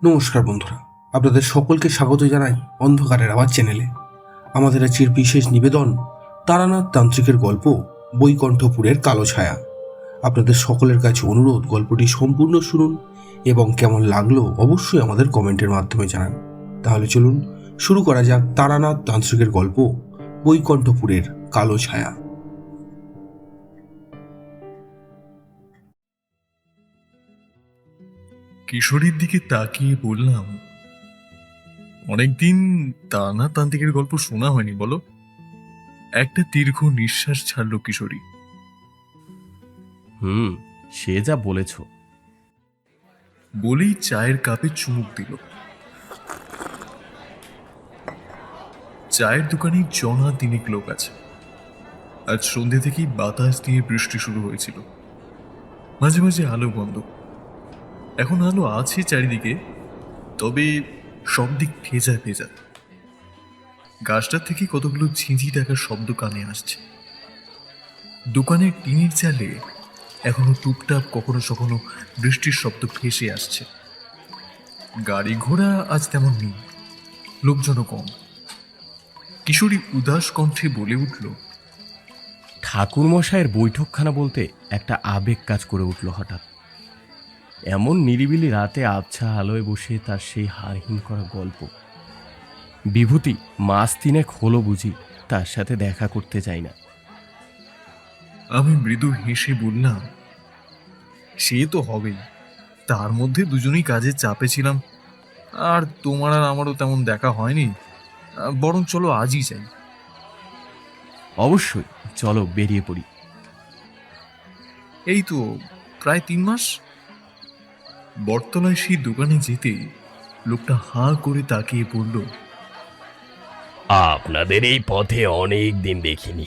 নমস্কার বন্ধুরা, আপনাদের সকলকে স্বাগত জানাই অন্ধকারের আওয়াজ চ্যানেলে। আমাদের আজকের বিশেষ নিবেদন তারানাথ তান্ত্রিকের গল্প বৈকণ্ঠপুরের কালো ছায়া। আপনাদের সকলের কাছে অনুরোধ, গল্পটি সম্পূর্ণ শুনুন এবং কেমন লাগলো অবশ্যই আমাদের কমেন্টের মাধ্যমে জানান। তাহলে চলুন শুরু করা যাক তারানাথ তান্ত্রিকের গল্প বৈকণ্ঠপুরের কালো ছায়া। কিশোরীর দিকে তাকিয়ে বললাম, অনেকদিন তারানাথ তান্ত্রিকের গল্প শোনা হয়নি বলো। একটা দীর্ঘ নিঃশ্বাস ছাড়লো কিশোরী। সে যা বলেছ। বলেই চায়ের কাপে চুমুক দিল। চায়ের দোকানে জনা তিনেক লোক আছে। আজ সন্ধ্যে থেকেই বাতাস দিয়ে বৃষ্টি শুরু হয়েছিল। মাঝে মাঝে আলো বন্ধ। এখন আলো আছে চারিদিকে, তবে সব দিক ভেজা ভেজা। গাছটার থেকে কতগুলো ঝিঁঝি ডাকার শব্দ কানে আসছে। দোকানের টিনের চালে এখনো টুপটাপ কখনো কখনো বৃষ্টির শব্দ ভেসে আসছে। গাড়ি ঘোড়া আজ তেমন নেই, লোকজনও কম। কিশোরী উদাস কণ্ঠে বলে উঠল, ঠাকুরমশাইয়ের বৈঠকখানা বলতে একটা আবেগ কাজ করে উঠল হঠাৎ। এমন নিরিবিলি রাতে আবছা আলোয় বসে তার সেই হারহীন করা গল্প। বিভূতি মাস তিনেক হলো বুঝি তার সাথে দেখা করতে চাই না। আমি মৃদু হেসে বললাম, সে তো হবেই। তার মধ্যে দুজনেই কাজের চাপে ছিলাম, আর তোমার আর আমারও তেমন দেখা হয়নি। বরং চলো আজই যাই। অবশ্যই, চলো বেরিয়ে পড়ি। এই তো প্রায় 3 মাস। বটতলায় সেই দোকানে যেতেই লোকটা হাঁ করে তাকিয়ে পড়ল, আপনাদের এই পথে অনেক দিন দেখিনি।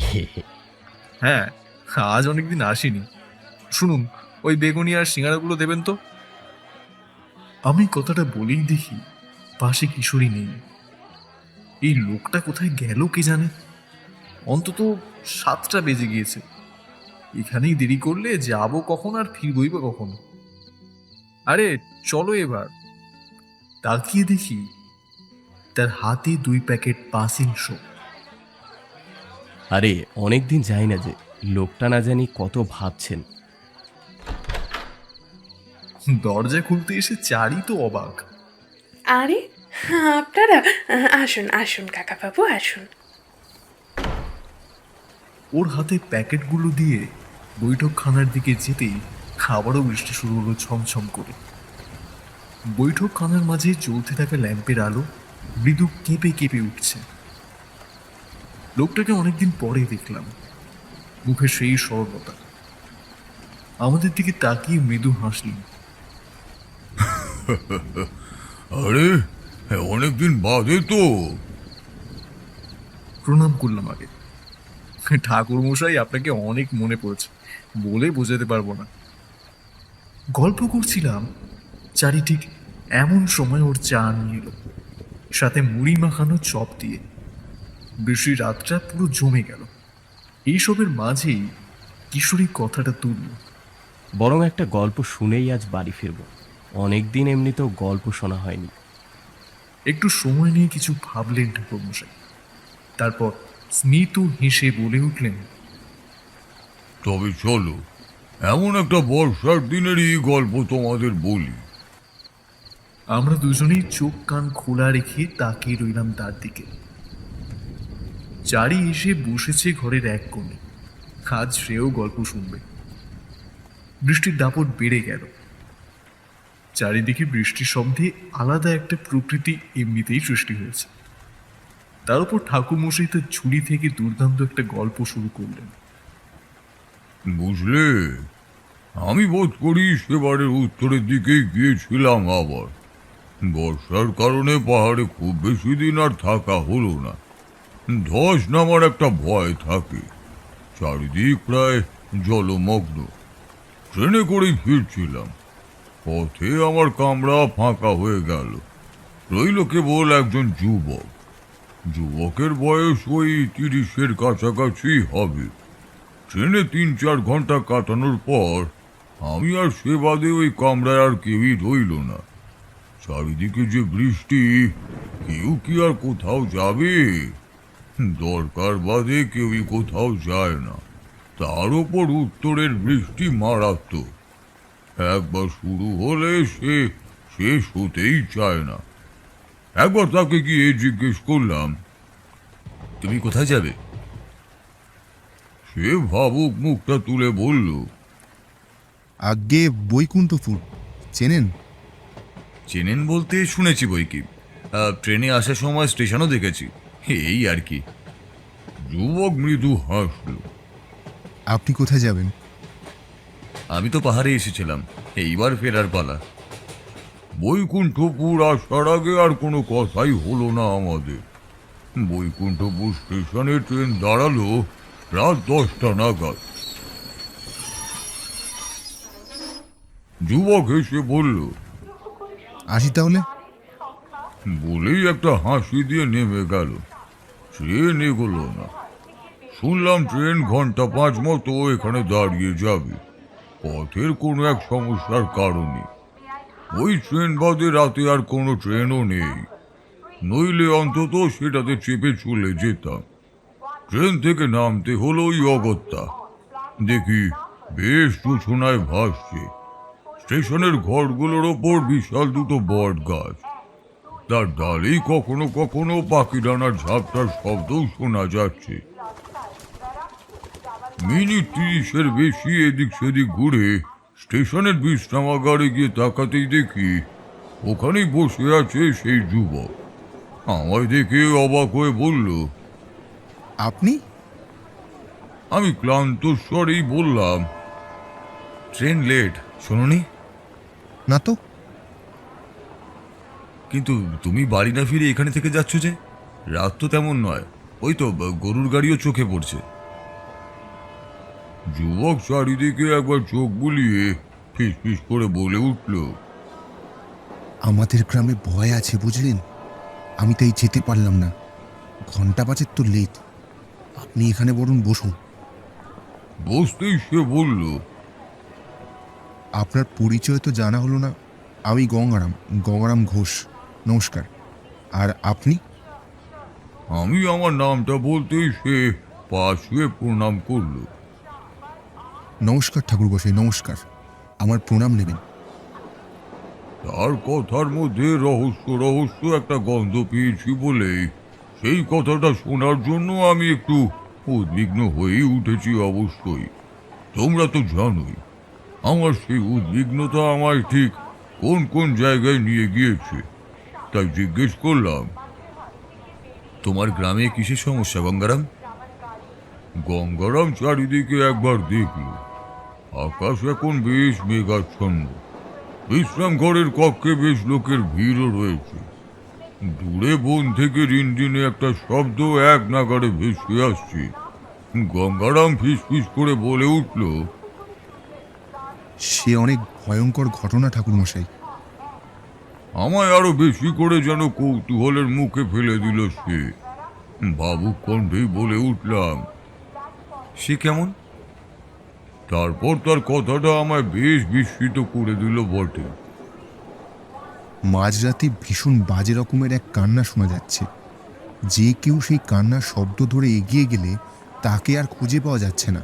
হ্যাঁ, আজ অনেকদিন আসিনি। শুনুন, ওই বেগুনি আর সিঙ্গারাগুলো দেবেন তো। আমি কথাটা বলেই দেখি পাশে কিশোরী নেই। এই লোকটা কোথায় গেল কে জানে। অন্তত 7টা বেজে গিয়েছে। এখানেই দেরি করলে যাবো কখন আর ফিরবই বা কখন। আরে চলো এবার। তাকিয়ে দেখি তার হাতে 2 প্যাকেট পাসিং শো। আরে অনেকদিন যাই না যে, লোকটা না জানি কত ভাবছেন। দরজা খুলতে এসে চারি তো অবাক। আরে আপনারা আসুন আসুন কাকাবাবু আসুন। ওর হাতে প্যাকেটগুলো দিয়ে বৈঠকখানার দিকে যেতেই আবারও বৃষ্টি শুরু হলো ছমছম করে। বৈঠকখানার মাঝে জ্বলতে থাকা ল্যাম্পের আলো মৃদু কেঁপে কেঁপে উঠছে। লোকটাকে অনেকদিন পরে দেখলাম, মুখে সেই সরলতা। আমাদের দিকে তাকিয়ে মৃদু হাসলেন। আরে অনেকদিন বাদে তো। প্রণাম করলাম আগে। ঠাকুর মশাই, আপনাকে অনেক মনে পড়েছে, বলে বোঝাতে পারবো না। গল্প করছিলাম, চারি ঠিক এমন সময় ওর চা নিয়ে এলো, সাথে মুড়ি মাখানো চপ দিয়ে। বৃষ্টির রাতটা পুরো জমে গেল। এইসবের মাঝেই কিশোরী কথাটা তুলল, বরং একটা গল্প শুনেই আজ বাড়ি ফিরব। অনেকদিন এমনিতেও গল্প শোনা হয়নি। একটু সময় নিয়ে কিছু ভাবলেন ঠাকুর মশাই। তারপর স্মিত হেসে বলে উঠলেন, তবে চলো, এমন একটা বর্ষার দিনেরই গল্প তোমাদের বলি। আমরা দুজনেই চোখ কান খোলা রেখে তাকিয়ে রইলাম তার দিকে। চারি এসে বসেছে ঘরের এক কোণে। আজ সেও গল্প শুনবে। বৃষ্টির দাপট বেড়ে গেল। চারিদিকে বৃষ্টির শব্দে আলাদা একটা প্রকৃতি এমনিতেই সৃষ্টি হয়েছে। তার উপর ঠাকুরমশাই তার ঝুড়ি থেকে দুর্দান্ত একটা গল্প শুরু করলেন। বুঝলে, আমি বোধ করি সেবারের উত্তরের দিকে গিয়েছিলাম আবার। বর্ষার কারণে পাহাড়ে খুব বেশি দিন আর থাকা হলো না। ধস নামার একটা ভয় থাকে। চারিদিক প্রায় জলমগ্ন। ট্রেনে করেই ফিরছিলাম। পথে আমার কামরা ফাঁকা হয়ে গেল। রইল কেবল একজন যুবক। যুবকের বয়স ওই 30-এর কাছাকাছি হবে। ট্রেনে 3-4 ঘন্টা কাটানোর পর আমি আর সে বাদে ওই কামরায় আর কেউই রইল না। চারিদিকে যে বৃষ্টি, কেউ কি আর কোথাও যাবে? দরকার বাদে কেউই কোথাও যায় না। তার উপর উত্তরের বৃষ্টি মারাত্মক। একবার শুরু হলে সে শেষ হতেই চায় না। একবার তাকে গিয়ে জিজ্ঞেস করলাম, তুমি কোথায় যাবে? সে ভাবুক মুখটা তুলে বলল, আগে বৈকুণ্ঠপুর চেনেন? চেনেন বলতে শুনেছি বই কি, ট্রেনে আসার সময় স্টেশনও দেখেছি, এই আর কি। যুবক মৃদু হাসল। আপনি কোথায় যাবেন? আমি তো পাহাড়ে এসেছিলাম, এইবার ফেরার পালা। বৈকুণ্ঠপুর আসার আগে আর কোনো কথাই হলো না আমাদের। বৈকুণ্ঠপুর স্টেশনে ট্রেন দাঁড়ালো রাত 10টা নাগাদ। যুবক এসে বলল, আসি তাহলে। বলেই একটা হাসি দিয়ে নেমে গেল। ট্রেন এগোলো না। শুনলাম ট্রেন ঘন্টা 5 মতো এখানে দাঁড়িয়ে যাবে, পথের কোনো এক সমস্যার কারণে। ওই ট্রেন বাদে রাতে আর কোনো ট্রেনও নেই, নইলে অন্তত সেটাতে চেপে চলে যেতাম। ট্রেন থেকে নামতে হলো ওই অগত্যা। দেখি বেশ জোছনায় ভাসছে। স্টেশনের ঘরগুলোর ওপর বিশাল দুটো বট গাছ। তার ডালেই কখনো কখনো পাখি ডানার ঝাপটার শব্দও শোনা যাচ্ছে। মিনিট 30-এর বেশি এদিক সেদিক ঘুরে স্টেশনের বিশ্রামাগারে গিয়ে তাকাতেই দেখি ওখানেই বসে আছে সেই যুবক। আমায় দেখে অবাক হয়ে বলল, আপনি? আমি ক্লান্ত স্বরেই বললাম, ট্রেন লেট, শোনোনি? না তো। কিন্তু তুমি বাড়ি না ফিরে এখানে থেকে যাচ্ছ যে? রাত তো তেমন নয়, ওই তো গরুর গাড়িও চোখে পড়ছে। যুবক চারিদিকে একবার চোখ বুলিয়ে ফিসফিস করে বলে উঠল, আমাদের গ্রামে ভয় আছে বুঝলেন, আমি তাই যেতে পারলাম না। ঘন্টা 5 তো লেট। আপনি এখানে বরং বসুন। বসতেই সে বলল, আপনার পরিচয় তো জানা হলো না। আমি গঙ্গারাম ঘোষ। নমস্কার। আর আপনি? আমি আমার নামটা বলতেই সে পা ছুঁয়ে প্রণাম করল। নমস্কার ঠাকুর গোসাই, নমস্কার। আমার প্রণাম নেবেন। তার কথার মধ্যে রহস্য রহস্য একটা গন্ধ পেয়েছি বলেই সেই কথাটা শোনার জন্য আমি একটু উদ্বিগ্ন হয়েই উঠেছি। অবশ্যই তোমরা তো জানোই আমার সেই উদ্বিগ্নতা আমায় ঠিক কোন কোন জায়গায় নিয়ে গিয়েছে। তাই জিজ্ঞেস করলাম, তোমার গ্রামে কিসের সমস্যা গঙ্গারাম? গঙ্গারাম চারিদিকে একবার দেখল। আকাশ এখন বেশ মেঘাচ্ছন্ন। বিশ্রাম ঘরের কক্ষে বেশ লোকের ভিড়ও রয়েছে। দূরে বন থেকে রিনরিনে একটা শব্দ এক নাগাড়ে ভেসে আসছে। গঙ্গারাম ফিসফিস করে বলে উঠল, সে অনেক ভয়ঙ্কর ঘটনা ঠাকুরমশাই। আমায় আরো বেশি করে যেন কৌতূহলের মুখে ফেলে দিল সে। ভাবুক কণ্ঠেই বলে উঠলাম, সে কেমন? তারপর তার কথাটা আমায় বেশ বিস্মিত করে দিল বটে। মাঝরাতে ভীষণ বাজে রকমের এক কান্না শোনা যাচ্ছে। যে কেউ সেই কান্নার শব্দ ধরে এগিয়ে গেলে তাকে আর খুঁজে পাওয়া যাচ্ছে না।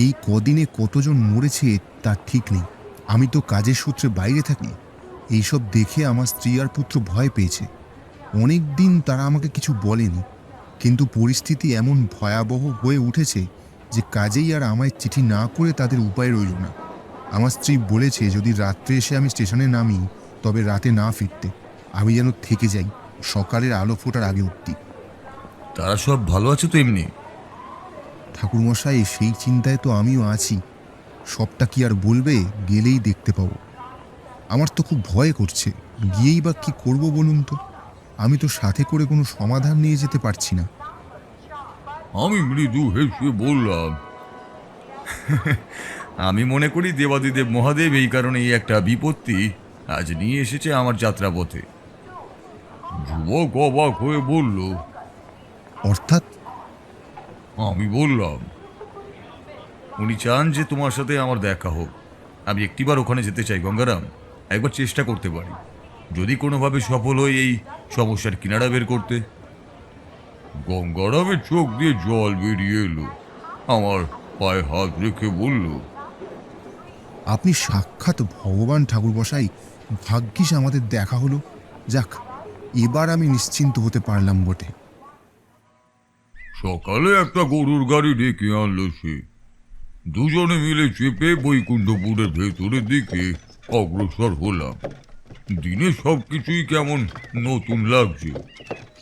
এই কদিনে কতজন মরেছে তার ঠিক নেই। আমি তো কাজের সূত্রে বাইরে থাকি। এইসব দেখে আমার স্ত্রী আর পুত্র ভয় পেয়েছে। অনেক দিন তারা আমাকে কিছু বলেনি, কিন্তু পরিস্থিতি এমন ভয়াবহ হয়ে উঠেছে যে কাজেই আর আমায় চিঠি না করে তাদের উপায় রইল না। আমার স্ত্রী বলেছে যদি রাত্রে এসে আমি স্টেশনে নামি তবে রাতে না ফিরতে, আমি যেন থেকে যাই, সকালের আলো ফোটার আগে উঠতি। তারা সব ভালো আছে তো এমনি? ঠাকুরমশাই, সেই চিন্তায় তো আমিও আছি। সবটা কি আর বলবে, গেলেই দেখতে পাবো। আমার তো খুব ভয় করছে। গিয়েই বা কি করব বলুন তো? আমি তো সাথে করে কোনো সমাধান নিয়ে যেতে পারছি না। আমি মৃদু হেসে বললাম, আমি মনে করি দেবাদিদেব মহাদেব এই কারণে এই একটা বিপত্তি আজ নিয়ে এসেছে আমার যাত্রাপথে। যুবক অবাক হয়ে বলল, অর্থাৎ? আমি বললাম, উনি চান যে তোমার সাথে আমার দেখা হোক। আমি একটিবার ওখানে যেতে চাই গঙ্গারাম, একবার চেষ্টা করতে পারি। যদি কোনোভাবে সফল হই এই সমস্যার কিনারা বের করতে। গঙ্গারামের চোখ দিয়ে জল বেরিয়ে এলো, আমার পায়ে হাত রেখে বলল, আপনি সাক্ষাৎ ভগবান ঠাকুরমশাই, ভাগ্যিস আমাদের দেখা হলো। যাক, এবার আমি নিশ্চিন্ত হতে পারলাম বটে। সকালে একটা গরুর গাড়ি ডেকে আনলো সে। দুজনে মিলে চেপে বৈকুণ্ঠপুরের ভেতরের দিকে অগ্রসর হলাম। দিনে সবকিছুই কেমন নতুন লাগছে।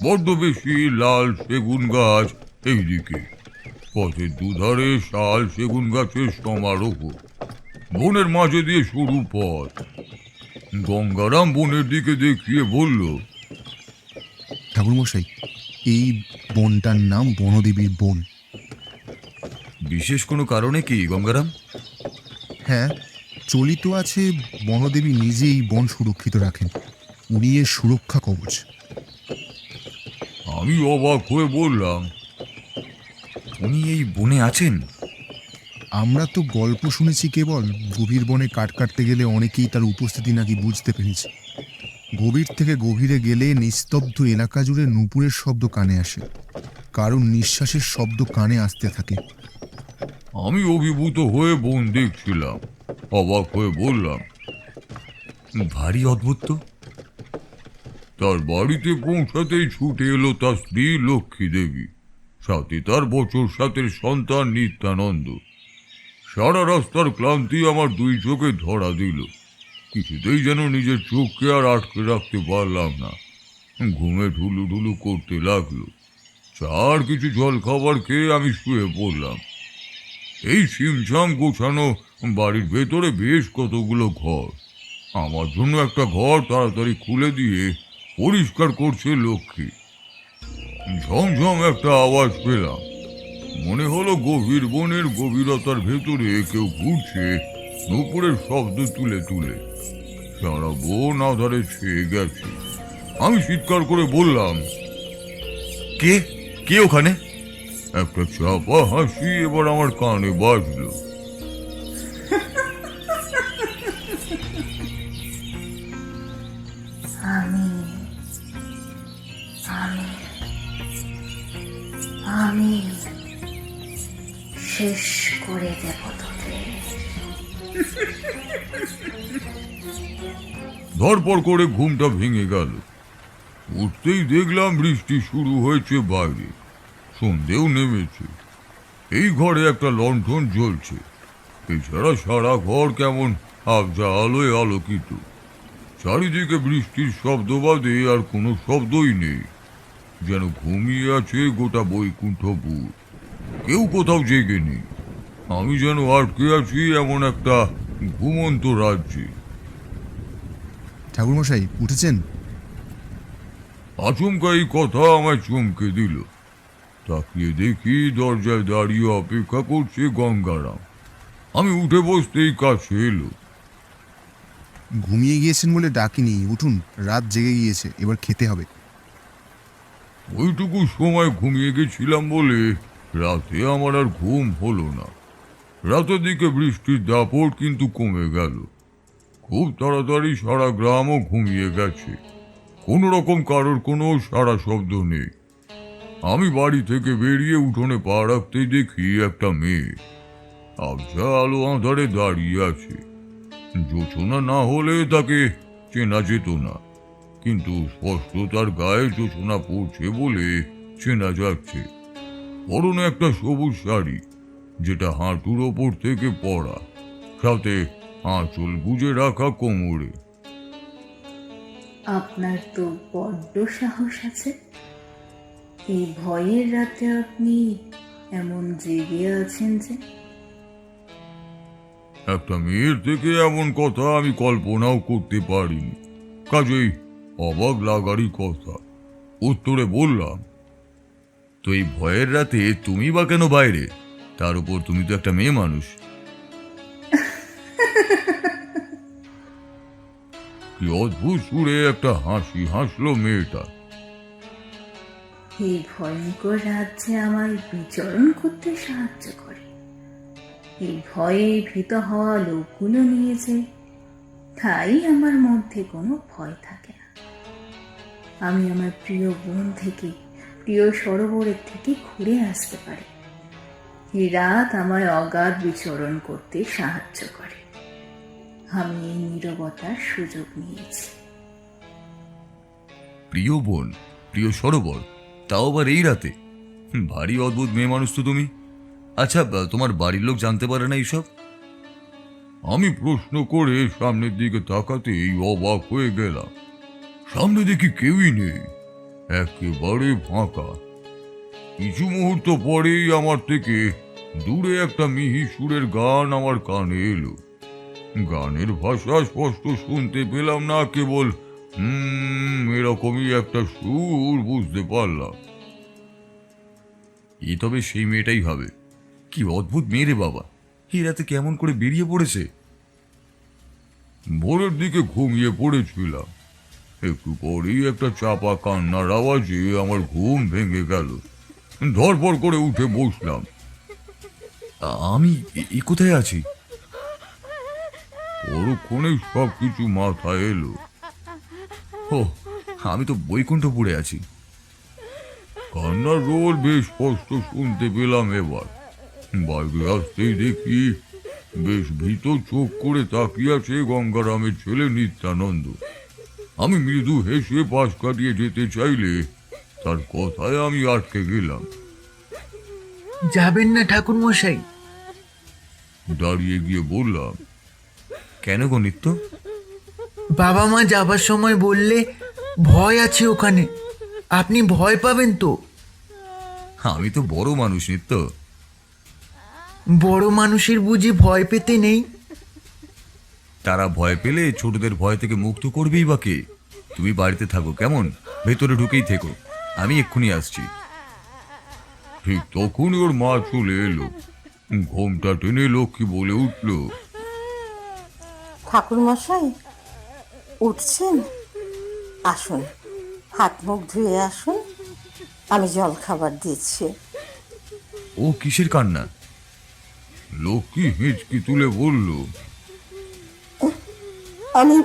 বড্ড বেশি লাল সেগুন গাছ এইদিকে, পথের দুধারে শাল সেগুন গাছের সমারোহ। বনের মাঝে দিয়ে সরু পথ। গঙ্গারাম বনের দিকে দেখিয়ে বলল, ঠাকুরমশাই, এই বনটার নাম বনদেবীর বন। বিশেষ কোনো কারণে কি গঙ্গারাম? হ্যাঁ, চলিত আছে বনদেবী নিজেই বন সুরক্ষিত রাখেন। উনি এর সুরক্ষা কবচ। আমি অবাক হয়ে বললাম, উনি এই বনে আছেন? আমরা তো গল্প শুনেছি কেবল, গভীর বনে কাঠ কাটতে গেলে অনেকেই তার উপস্থিতি নাকি বুঝতে পেরেছে। গভীর থেকে গভীরে গেলে নিস্তব্ধ এলাকা জুড়ে নূপুরের শব্দ কানে আসে, কারণ নিঃশ্বাসের শব্দ কানে আসতে থাকে। আমি অভিভূত হয়ে বন দেখছিলাম, অবাক হয়ে বললাম, ভারী অদ্ভুত তো। তার বাড়িতে পৌঁছাতেই ছুটে এলো তার স্ত্রী লক্ষ্মী দেবী, সাথে তার বছর সাতের সন্তান নিত্যানন্দ। সারা রাস্তার ক্লান্তি আমার দুই চোখে ধরা দিল। কিছুতেই যেন নিজের চোখকে আর আটকে রাখতে পারলাম না। ঘুমে ঢুলু ঢুলু করতে লাগলো। চার কিছু জল খাবার খেয়ে আমি শুয়ে পড়লাম। এই ছিমছাম গোছানো বাড়ির ভেতরে বেশ কতগুলো ঘর। আমার জন্য একটা ঘর তাড়াতাড়ি খুলে দিয়ে পরিষ্কার করছে লক্ষ্মী। ঝমঝম একটা আওয়াজ পেলাম। মনে হলো গভীর বনের গভীরতার ভেতরে কেউ ঘুরছে নূপুরের শব্দ তুলে তুলে। সারা বন আধারে ছেয়ে গেছে। আমি চিৎকার করে বললাম, কে কে ওখানে? একটা চাপা হাসি এবার আমার কানে বাজলো। আমি আমি আমি শেষ করে দেব তোদের। ধরপড় করে ঘুমটা ভেঙে গেল। উঠতেই দেখলাম বৃষ্টি শুরু হয়েছে বাইরে, সন্ধেও নেমেছে। এই ঘরে একটা লণ্ঠন জ্বলছে। এছাড়া সারা ঘর কেমন আবজা আলোয় আলোকিত। চারিদিকে বৃষ্টির শব্দ বাদে আর কোনো শব্দই নেই। যেন ঘুমিয়ে আছে গোটা বৈকুণ্ঠপুর। কেউ কোথাও জেগে নেই। আমি যেন আটকে আছি এমন একটা ঘুমন্ত রাজ্যে। ঠাকুরমশাই, উঠেছেন? আচমকা এই কথা আমায় চমকে দিল। তাকিয়ে দেখি দরজায় দাঁড়িয়ে অপেক্ষা করছে গঙ্গারাম। আমি উঠে বসতেই কাছে এলো। ঘুমিয়ে গিয়েছেন বলে ডাকিনি, উঠুন, রাত জেগে গিয়েছে, এবার খেতে হবে। ওইটুকু সময় ঘুমিয়ে গেছিলাম বলে রাতে আমার আর ঘুম হলো না। রাতের দিকে বৃষ্টির দাপট কিন্তু কমে গেল। খুব তাড়াতাড়ি সারা গ্রামও ঘুমিয়ে গেছে। কোনো রকম কারোর কোনো সারা শব্দ নেই। আমি বাড়ি থেকে বেরিয়ে উঠোনে পা রাখতেই দেখি একটা মেয়ে আবছা আলো আঁধারে দাঁড়িয়ে আছে। জোছনা না হলে তাকে চেনা যেত না, কিন্তু স্পষ্ট তার গায়ে জোছনা পড়ছে বলে চেনা যাচ্ছে। পরনে একটা সবুজ শাড়ি, যেটা হাঁটুর ওপর থেকে পরা, সাথে আঁচল গুজে রাখা কোমরে। আপনার তো বড্ড সাহস আছে। এই ভয়ের রাতে আপনি এমন জেগে আছেন যে। একটা মেয়ের থেকে এমন কথা আমি কল্পনাও করতে পারিনি, কাজেই অবাক লাগারই কথা। উত্তরে বললাম, তো এই ভয়ের রাতে তুমি বা কেন বাইরে? তার উপর তুমি তো একটা মেয়ে মানুষ। কি অদ্ভুত সুরে একটা হাসি হাসলো মেয়েটা। এই ভয়ঙ্কর রাজ্যে আমায় বিচরণ করতে সাহায্য করে। এই ভয়ে ভীত হওয়া লোকগুলো নিয়েছে, তাই আমার মধ্যে কোনো ভয় থাকে না। আমি আমার প্রিয় বোন থেকে, প্রিয় সরোবরের থেকে ঘুরে আসতে পারি। এই রাত আমায় অগাধ বিচরণ করতে সাহায্য করে। আমি এই নীরবতার সুযোগ নিয়েছি। প্রিয় বোন, প্রিয় সরোবর, তাও আবার এই রাতে? ভারী অদ্ভুত মেয়ে মানুষ তো তুমি। আচ্ছা, তোমার বাড়ির লোক জানতে পারে না এইসব? আমি প্রশ্ন করে সামনের দিকে তাকাতেই অবাক হয়ে গেলাম। সামনে দেখি কেউই নেই, একেবারে ফাঁকা। কিছু মুহূর্ত পরেই আমার থেকে দূরে একটা মিহি সুরের গান আমার কানে এলো। গানের ভাষা স্পষ্ট শুনতে পেলাম না, কেবল এরকমই একটা সুর বুঝতে পারলাম। এ তবে সেই মেয়েটাই হবে। কি অদ্ভুত মেয়ে রে বাবা, এই রাতে কেমন করে বেরিয়ে পড়েছে। ভোরের দিকে ঘুমিয়ে পড়েছিলাম, একটু পরেই একটা চাপা কান্নার আওয়াজে আমার ঘুম ভেঙে গেল। ধরপর করে উঠে বসলাম। আমি কোথায় আছি? পরক্ষণে সবকিছু মাথায় এলো। ও, আমি তো বৈকুণ্ঠপুরে আছি। কান্নার রোল বেশ স্পষ্ট শুনতে পেলাম এবার। বাইরে আসতেই দেখি বেশ ভীত চোখ করে তাকিয়ে আছে গঙ্গারামের ছেলে নিত্যানন্দ। আমি মৃদু হেসে পাশ কাটিয়ে যেতে চাইলে তার কথায় আমি আটকে গেলাম। যাবেন না ঠাকুর মশাই? দাঁড়িয়ে গিয়ে বললাম, কেন গো নিত্য? বাবা মা যাবার সময় বললে ভয় আছে ওখানে, আপনি ভয় পাবেন তো? আমি তো বড় মানুষ নিত্য। বড় মানুষের বুঝি ভয় পেতে নেই? তারা ভয় পেলে ছোটদের ভয় থেকে মুক্ত করবেই বা কে? তুমি বাড়িতে থাকো কেমন, ভেতরে ঢুকেই থেকো, আমি এক্ষুনি আসছি। ঠিক তখনই ওর মা চলে এলো। ঘোমটা টেনে লক্ষ্মী বলে উঠল, ঠাকুর মশাই উঠছেন? আসুন, হাত মুখ ধুয়ে আসুন, আমি জল খাবার দিচ্ছি। ও কিসের কান্না? লক্ষ্মী হেঁচকি তুলে বলল, আমি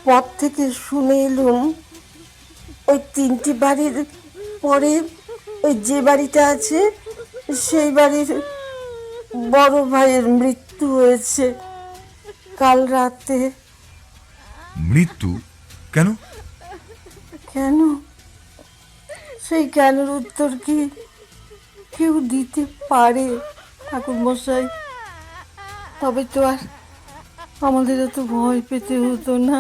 পথ থেকে শুনে এলুম ওই 3টি বাড়ির পরে ওই যে বাড়িটা আছে সেই বাড়ির বড় ভাইয়ের মৃত্যু হয়েছে কাল রাতে। মৃত্যু? কেন? কেন? সেই কেনের উত্তর কি কেউ দিতে পারে ঠাকুর মশাই? তবে তো আর আমাদের এত ভয় পেতে হতো না।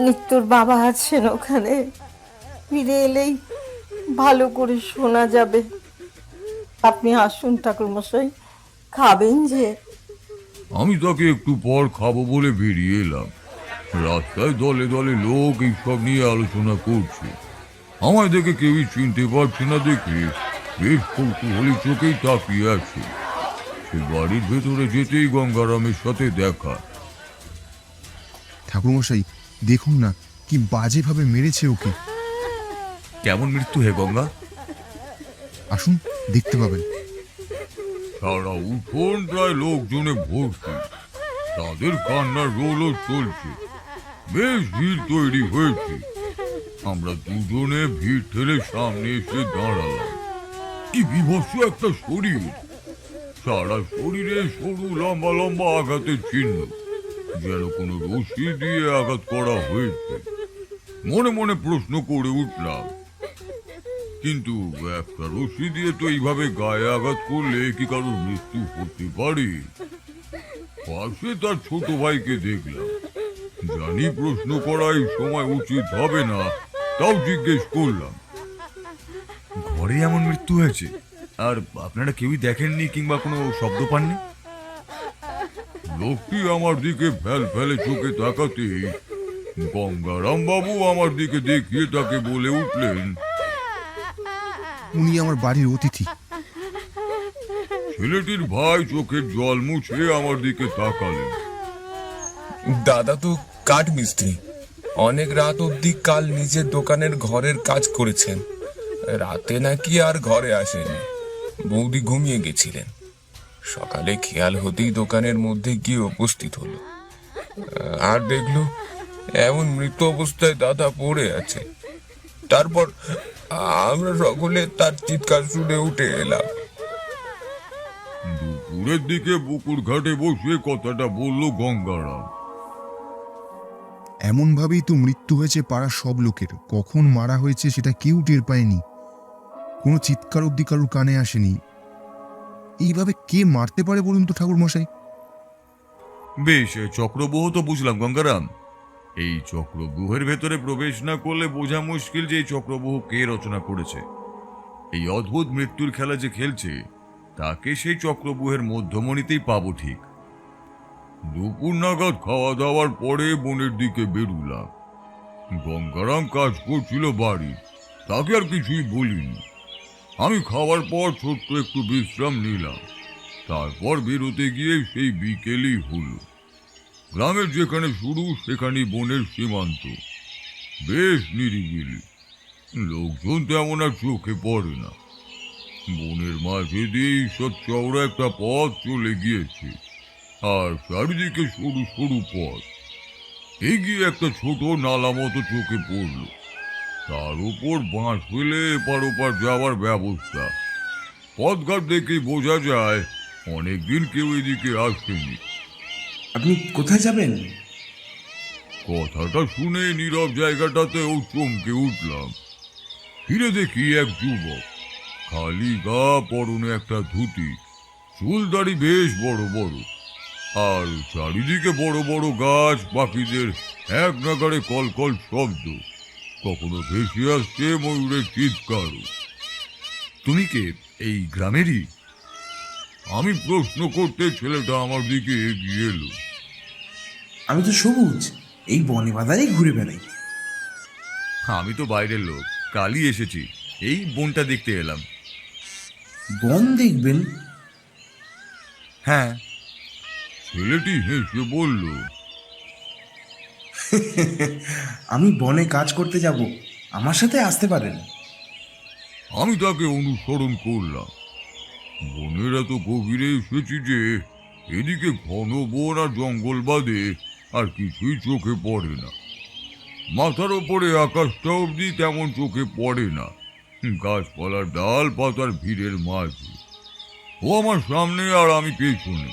নিত্যর বাবা আছেন ওখানে, ফিরে এলেই ভালো করে শোনা যাবে। আপনি আসুন ঠাকুর মশাই, খাবেন যে? আমি তাকে একটু পর খাবো বলে বেরিয়ে এলাম। রাস্তায় দলে দলে লোক এইসব নিয়ে আলোচনা করছে। আমায় দেখে কেউই চিনতে পারছে না দেখে বেশ কৌতূহলী চোখেই তাকিয়ে আছে। সে বাড়ির ভেতরে যেতেই গঙ্গারামের সাথে দেখা। ঠাকুরমশাই দেখুন না, কি বাজেভাবে মেরেছে ওকে। কেমন মৃত্যু হে গঙ্গা? আসুন, দেখতে পাবেন। সারা উঠোন প্রায় লোকজনে ভর্তি, তাদের কান্নার রোলও চলছে। বেশ ভিড় তৈরি হয়েছে। আমরা দুজনে ভিড় ঠেলে সামনে এসে দাঁড়ালাম। কি বিভৎস একটা শরীর! সারা শরীরে সরু লম্বা লম্বা আঘাতের চিহ্ন, যেন কোনো রশি দিয়ে আঘাত করা হয়েছে। মনে মনে প্রশ্ন করে উঠলাম, কিন্তু একটা রশি দিয়ে তো এইভাবে গায়ে আঘাত করলে কি কারোর মৃত্যু হতে পারে? পাশে তার ছোট ভাইকে দেখলাম। জানি প্রশ্ন করাই সময় উচিত হবে না, তাও জিজ্ঞেস করলাম, ঘরে এমন মৃত্যু হয়েছে আর আপনারা কেউই দেখেননি কিংবা কোনো শব্দ পাননি? লোকটি আমার দিকে ফেল ফেলে চোখে তাকাতেই গঙ্গারাম বাবু আমার দিকে দেখিয়ে তাকে বলে উঠলেন, উনি আমার বাড়ির অতিথি। ছেলেটির ভাই চোখের জল মুছে আমার দিকে তাকালেন। দাদা তো কাঠ মিস্ত্রি, অনেক রাত অবধি কাল নিজের দোকানের ঘরের কাজ করেছেন। রাতে নাকি আর ঘরে আসেনি, বৌদি ঘুমিয়ে গেছিলেন। সকালে খেয়াল হতেই দোকানের মধ্যে গিয়ে উপস্থিত হলো, আর দেখলো এমন মৃত অবস্থায় দাদা পড়ে আছে। তারপর আমরা সকলে তার চিৎকার শুনে উঠে এলাম। দুপুরের দিকে পুকুর ঘাটে বসে কথাটা বলল গঙ্গারাম। এমনভাবেই তো মৃত্যু হয়েছে পাড়ার সব লোকের। কখন মারা হয়েছে সেটা কেউ টের পায়নি, কোনো চিৎকার অব্দি কারোর কানে আসেনি। এইভাবে কে মারতে পারে বলুন তো ঠাকুর মশাই? বেশ, চক্রব্যূহ তো বুঝলাম গঙ্গারাম। এই চক্রব্যূহের ভেতরে প্রবেশ না করলে বোঝা মুশকিল যে এই চক্রব্যূহ কে রচনা করেছে। এই অদ্ভুত মৃত্যুর খেলা যে খেলছে তাকে সেই চক্রব্যূহের মধ্যমণিতেই পাবো ঠিক। দুপুর নাগাদ খাওয়া দাওয়ার পরে বনের দিকে বেরুলাম। গঙ্গারাম কাজ করছিল বাড়ি, তাকে আর কিছুই বলিনি। আমি খাওয়ার পর ছোট্ট একটু বিশ্রাম নিলাম। তারপর বেরোতে গিয়ে সেই বিকেলই হলো। গ্রামের যেখানে শুরু সেখানেই বনের সীমান্ত, বেশ নিরিবিলি, লোকজন তেমন আর চোখে পড়ে না। বনের মাঝে দিয়ে সব চওড়া একটা পথ চলে গিয়েছে, আর চারিদিকে সরু সরু পথ। এগিয়ে একটা ছোট নালা মতো চোখে পড়ল, তার উপর বাঁশ ফেলে এপার ওপার যাওয়ার ব্যবস্থা। পথঘাট দেখেই বোঝা যায় অনেকদিন কেউ এদিকে আসেনি। আপনি কোথায় যাবেন? কথাটা শুনে নীরব জায়গাটাতেও চমকে উঠলাম। ফিরে দেখি এক যুবক, খালি গা, পরনে একটা ধুতি, চুল দাড়ি বেশ বড় বড়, আর চারিদিকে বড় বড় গাছ, পাখিদের এক নাগাড়ে কলকল শব্দ, কখনো ভেসে আসছে ময়ূরের চিৎকার। তুমি কে, এই গ্রামেরই? আমি প্রশ্ন করতে ছেলেটা আমার দিকে এগিয়ে এলো। আমি তো সবুজ, এই বনে বাজারেই ঘুরে বেড়াই। আমি তো বাইরের লোক, কালই এসেছি, এই বনটা দেখতে এলাম। বন দেখবেন? হ্যাঁ। ছেলেটি হেসে বলল, আমি বনে কাজ করতে যাব, আমার সাথে আসতে পারেন। আমি তাকে অনুসরণ করলাম। বনের এত গভীরে এসেছি যে এদিকে ঘন বন আর জঙ্গল বাদে আর কিছুই চোখে পড়ে না। মাথার ওপরে আকাশটা অবধি তেমন চোখে পড়ে না, গাছপালার ডাল পাতার ভিড়ের মাঝে। ও আমার সামনে আর আমি পেছনে।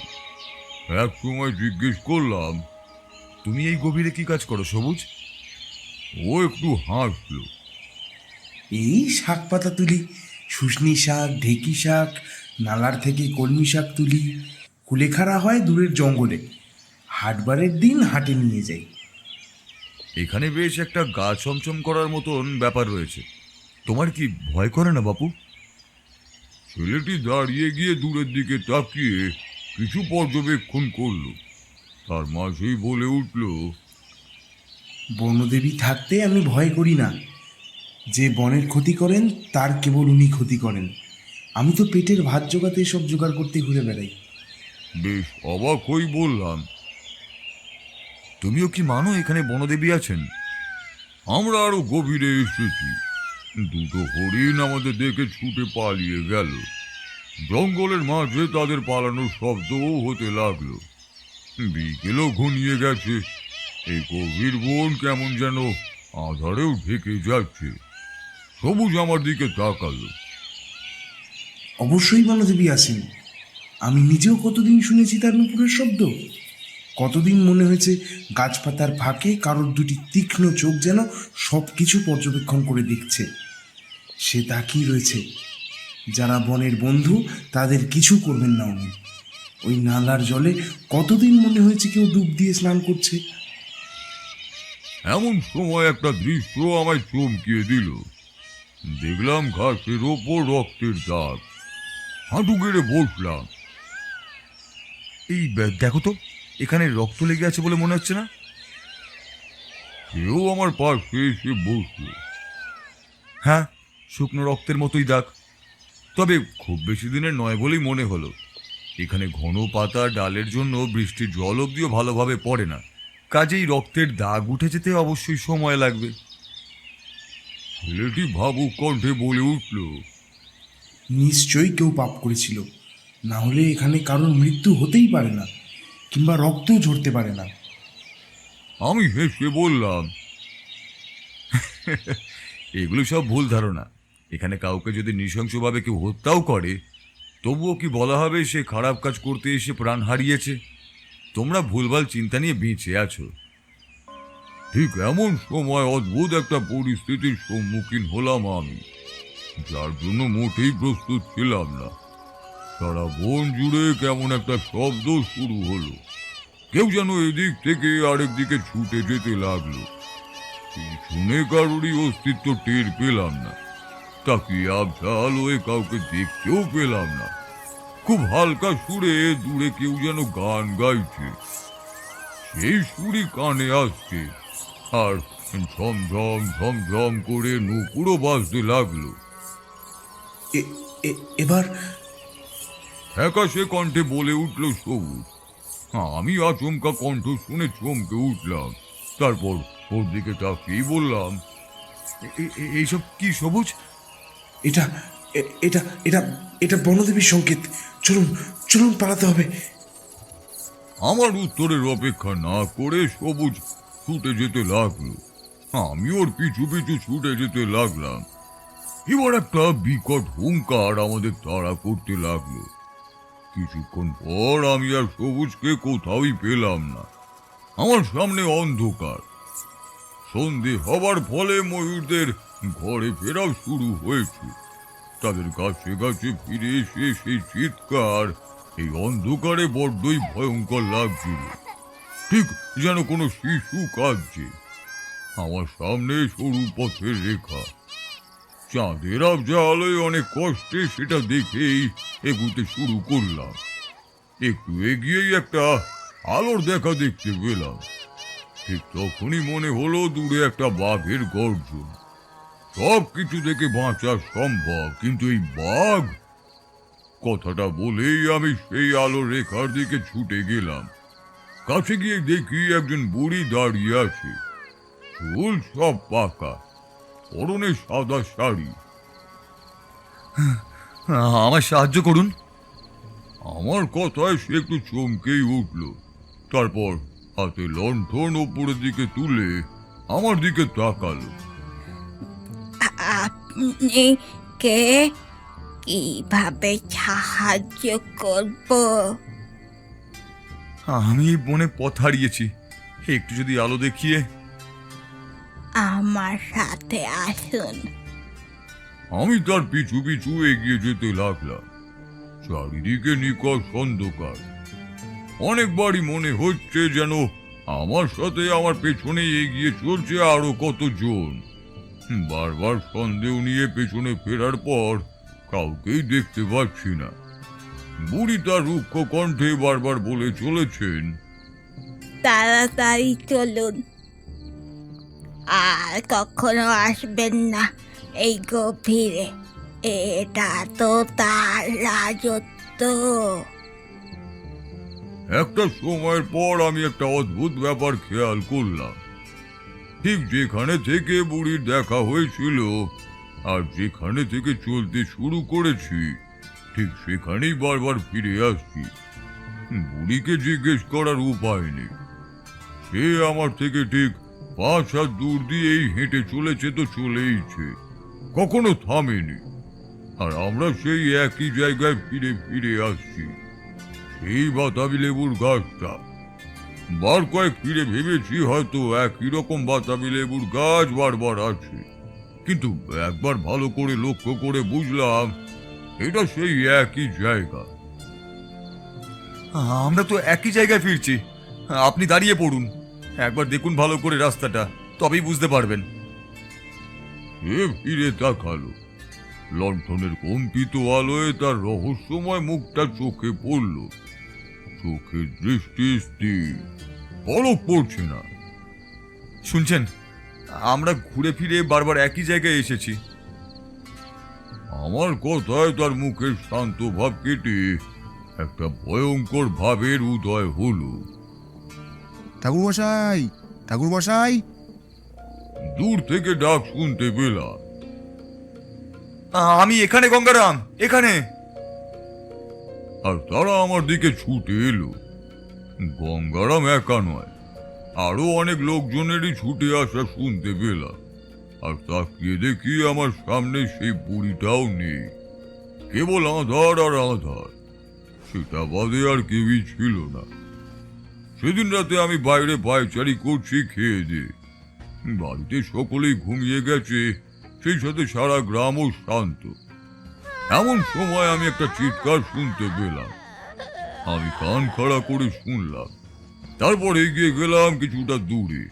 এক সময় জিজ্ঞেস করলাম, তুমি এই গভীরে কি কাজ করো সবুজ? ও একটু হাসলো। এই শাক পাতা তুলি, শুশনি শাক, ঢেকি শাক, নালার থেকে কলমি শাক তুলি, কুলেখাড়া হয় দূরের জঙ্গলে, হাটবারের দিন হাটে নিয়ে যাই। এখানে বেশ একটা গা ছমছম করার মতন ব্যাপার রয়েছে, তোমার কি ভয় করে না বাপু? ছেলেটি দাঁড়িয়ে গিয়ে দূরের দিকে তাকিয়ে কিছু পর্যবেক্ষণ করলো, তার মাঝেই বলে উঠল, বনদেবী থাকতে আমি ভয় করি না। যে বনের ক্ষতি করেন তার কেবল উনি ক্ষতি করেন। আমি তো পেটের ভাত জোগাতে সব জোগাড় করতে ঘুরে বেড়াই। বেশ অবাক হই বললাম, তুমিও কি মানো এখানে বনদেবী আছেন? আমরা আরো গভীরে এসেছি। দুটো হরিণ আমাদের দেখে ছুটে পালিয়ে গেল। জঙ্গলের মাঝে তাদের পালানোর শব্দও হতে লাগলো। বিকেলও ঘনিয়ে গেছে। এই গভীর বন কেমন যেন আধারেও ঢেকে যাচ্ছে। সবুজ আমার দিকে তাকালো। অবশ্যই বনদেবী আছেন। আমি নিজেও কতদিন শুনেছি তার নুপুরের শব্দ। কতদিন মনে হয়েছে গাছপাতার ফাঁকে কারোর দুটি তীক্ষ্ণ চোখ যেন সব কিছু পর্যবেক্ষণ করে দেখছে। সে তাকিয়ে রয়েছে। যারা বনের বন্ধু তাদের কিছু করবেন না উনি। ওই নালার জলে কতদিন মনে হয়েছে কেউ ডুব দিয়ে স্নান করছে। এমন সময় একটা দৃশ্য আমায় চমকিয়ে দিল। দেখলাম ঘাসের ওপর রক্তের দাগ। হাঁটু গেড়ে বসলাম। এই দেখো তো, এখানে রক্ত লেগে আছে বলে মনে হচ্ছে না? কেউ আমার পাশে এসে বসল। হ্যাঁ, শুকনো রক্তের মতোই দাগ, তবে খুব বেশি দিনের নয় বলেই মনে হলো। এখানে ঘন পাতা ডালের জন্য বৃষ্টির জল অব্দিও ভালোভাবে পড়ে না, কাজেই রক্তের দাগ উঠে যেতে অবশ্যই সময় লাগবে। ছেলেটি ভাবুক কণ্ঠে বলে উঠল, নিশ্চয়ই কেউ পাপ করেছিল, না হলে এখানে কারোর মৃত্যু হতেই পারে না, কিংবা রক্তও ঝরতে পারে না। আমি হেসে বললাম, এগুলো সব ভুল ধারণা। এখানে কাউকে যদি নৃশংসভাবে কেউ হত্যাও করে, তবুও কি বলা হবে সে খারাপ কাজ করতে এসে প্রাণ হারিয়েছে? তোমরা ভুলভাল চিন্তা নিয়ে বেঁচে আছো। ঠিক এমন সময় অদ্ভুত একটা পরিস্থিতির সম্মুখীন হলাম আমি, যার জন্য মোটেই প্রস্তুত ছিলাম না। সারা বন জুড়ে কেমন একটা শব্দ শুরু হলো। কেউ যেন এদিক থেকে আরেক দিকে ছুটে যেতে লাগলো। শুনে কারোরই অস্তিত্ব টের পেলাম না। তাকিয়ে আবছা আলোয় কাউকে দেখতেও পেলাম না। খুব হালকা সুরে দূরে কেউ যেন গান গাইছে। সেই সুরই কানে আসছে, আর ঝমঝম ঝমঝম করে নুপুরও বাজতে লাগলো। এবার ফ্যাকাশে কণ্ঠে বলে উঠল সবুজ। আমি আচমকা কণ্ঠ শুনে চমকে উঠলাম। তারপর ওর দিকে তাকিয়ে বললাম, এইসব কি সবুজ? এটা এটা এটা এটা বনদেবীর সংকেত। চলুন চলুন, পালাতে হবে। আমার উত্তরের অপেক্ষা না করে সবুজ ছুটে যেতে লাগলো। আমি ওর পিছু পিছু ছুটে যেতে লাগলাম। এবার একটা বিকট হুঙ্কার আমাদের তাড়া করতে লাগলো। কিছুক্ষণ পর আমি আর সবুজকে কোথাওই পেলাম না। আমার সামনে অন্ধকার। সন্ধে হবার ফলে ময়ূরদের ঘরে ফেরাও শুরু হয়েছে। তাদের গাছে গাছে ফিরে এসে সেই চিৎকার এই অন্ধকারে বড্ডই ভয়ঙ্কর লাগছিল। ঠিক যেন কোনো শিশু কাঁদছে। আমার সামনে সরু পথের রেখা। চাঁদের আবজা আলোয় অনেক কষ্টে সেটা দেখেই এগুতে শুরু করলাম। একটু এগিয়েই একটা আলোর দেখা দেখতে পেলাম। ঠিক তখনই মনে হলো দূরে একটা বাঘের গর্জন। সব কিছু থেকে বাঁচা সম্ভব, কিন্তু এই বাঘ, কথাটা বলেই আমি সেই আলোর রেখার দিকে ছুটে গেলাম। কাছে গিয়ে দেখি একজন বুড়ি দাঁড়িয়ে আছে। চুল সব পাকা, পরনে সাদা শাড়ি। আমার সাহায্য করুন। আমার কথায় সে একটু চমকেই উঠল। তারপর হাতে লণ্ঠন ওপরের দিকে তুলে আমার দিকে তাকালো। আপনি কে? কিভাবে সাহায্য করব? আমি বনে পথ হারিয়েছি, একটু যদি আলো দেখিয়ে। আমার সাথে আসুন। আমি তার পিছু পিছু এগিয়ে যেতে লাগলাম। চারিদিকে নিকষ অন্ধকার। অনেকবারই মনে হচ্ছে যেন আমার সাথে আমার পেছনে এগিয়ে চলছে আরো কতজন। বারবার সন্দেহ নিয়ে পেছনে ফেরার পর কাউকেই দেখতে পাচ্ছি না। বুড়ি তার রুক্ষ কণ্ঠে বারবার বলে চলেছেন, তাড়াতাড়ি চলুন, আর কখনো আসবেন না এই গভীরে। এটা তো তার রাজত্ব। একটা সময়ের পর আমি একটা অদ্ভুত ব্যাপার খেয়াল করলাম। ঠিক যেখানে থেকে বুড়ির দেখা হয়েছিল আর যেখানে থেকে চলতে শুরু করেছি, ঠিক সেখানেই বারবার ফিরে আসছি। বুড়িকে জিজ্ঞেস করার উপায় নেই। সে আমার থেকে ঠিক 5 হাত দূর দিয়েই হেঁটে চলেছে তো চলেইছে, কখনো থামেনি। আর আমরা সেই একই জায়গায় ফিরে ফিরে আসছি, সেই বাতাবি লেবুর গাছটা। বার কয়েক ফিরে ভেবেছি হয়তো একই রকম বাতাবি লেবুর গাছ বারবার আছে, কিন্তু একবার ভালো করে লক্ষ্য করে বুঝলাম এটা সেই একই জায়গা। আমরা তো একই জায়গায় ফিরছি। আপনি দাঁড়িয়ে পড়ুন, একবার দেখুন ভালো করে রাস্তাটা, তবেই বুঝতে পারবেন। সে ফিরে তাকালো। লণ্ঠনের কম্পিত আলোয় তার রহস্যময় মুখটা চোখে পড়ল। চোখের দৃষ্টি স্থির, পলক পড়ছে না। শুনছেন, আমরা ঘুরে ফিরে বারবার একই জায়গায় এসেছি। আমার কথায় তার মুখের শান্ত ভাব কেটে একটা ভয়ঙ্কর ভাবের উদয় হলো। ঠাকুরমশাই, ঠাকুরমশাই! দূর থেকে ডাক শুনতে পেলাম। আমি এখানে গঙ্গারাম, এখানে। আর তারা আমার দিকে ছুটে এলো। গঙ্গারাম একা নয়, আরো অনেক লোকজনেরই ছুটে আসা শুনতে পেলাম। আর তাকিয়ে দেখি আমার সামনে সেই বুড়িটাও নেই, কেবল আধার আর আধার। সেটা বাদে আর কেউই ছিল না। সেদিন রাতে আমি বাইরে পায়চারি করছি খেয়ে দিয়ে। বাড়িতে সকলেই ঘুমিয়ে গেছে, সেই সাথে সারা গ্রামও শান্ত। এমন সময় আমি একটা চিৎকার শুনতে পেলাম। আমি কান খাড়া করে শুনলাম, তারপর এগিয়ে গেলাম কিছুটা দূরে।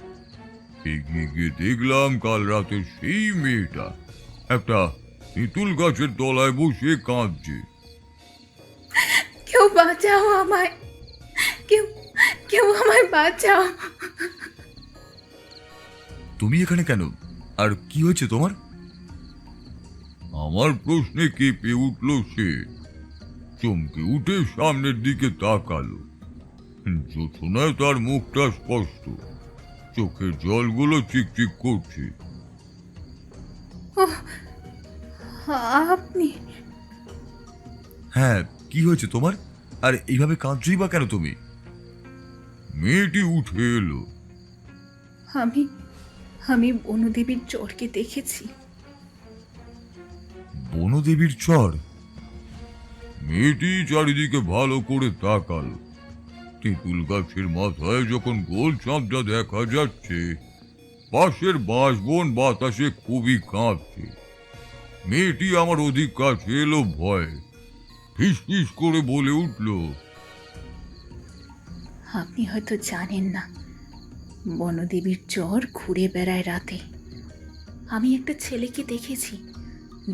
এগিয়ে গিয়ে দেখলাম কাল রাতে সেই মেয়েটা একটা তেঁতুল গাছের তলায় বসে কাঁদছে। কেউ বাঁচাও আমায়, কেউ কেউ আমায় বাঁচাও। তুমি এখানে কেন? আর কি হয়েছে তোমার? আমার প্রশ্নে কেঁপে উঠল সে। চমকে উঠে সামনের দিকে তাকালো। জোছনায় তার মুখটা স্পষ্ট, চোখের জলগুলো চিকচিক করছে। ওহ, আপনি? হ্যাঁ, কি হয়েছে তোমার? আর এইভাবে কাঁদছই বা কেন তুমি? মেয়েটি উঠে এলো। আমি আমি বনদেবীর চরকে দেখেছি। বনদেবীর চর? মেয়েটি চারিদিকে ভালো করে তাকালো। তেঁতুল গাছের মাথায় যখন গোল চাঁদটা দেখা যাচ্ছে, পাশের বাঁশবন বাতাসে খুবই কাঁপছে। মেয়েটি আমার অধিক কাছে এলো ভয়ে, ফিসফিস করে বলে উঠল, আপনি হয়তো জানেন না, বনদেবীর চর ঘুরে বেড়ায় রাতে। আমি একটা ছেলেকে দেখেছি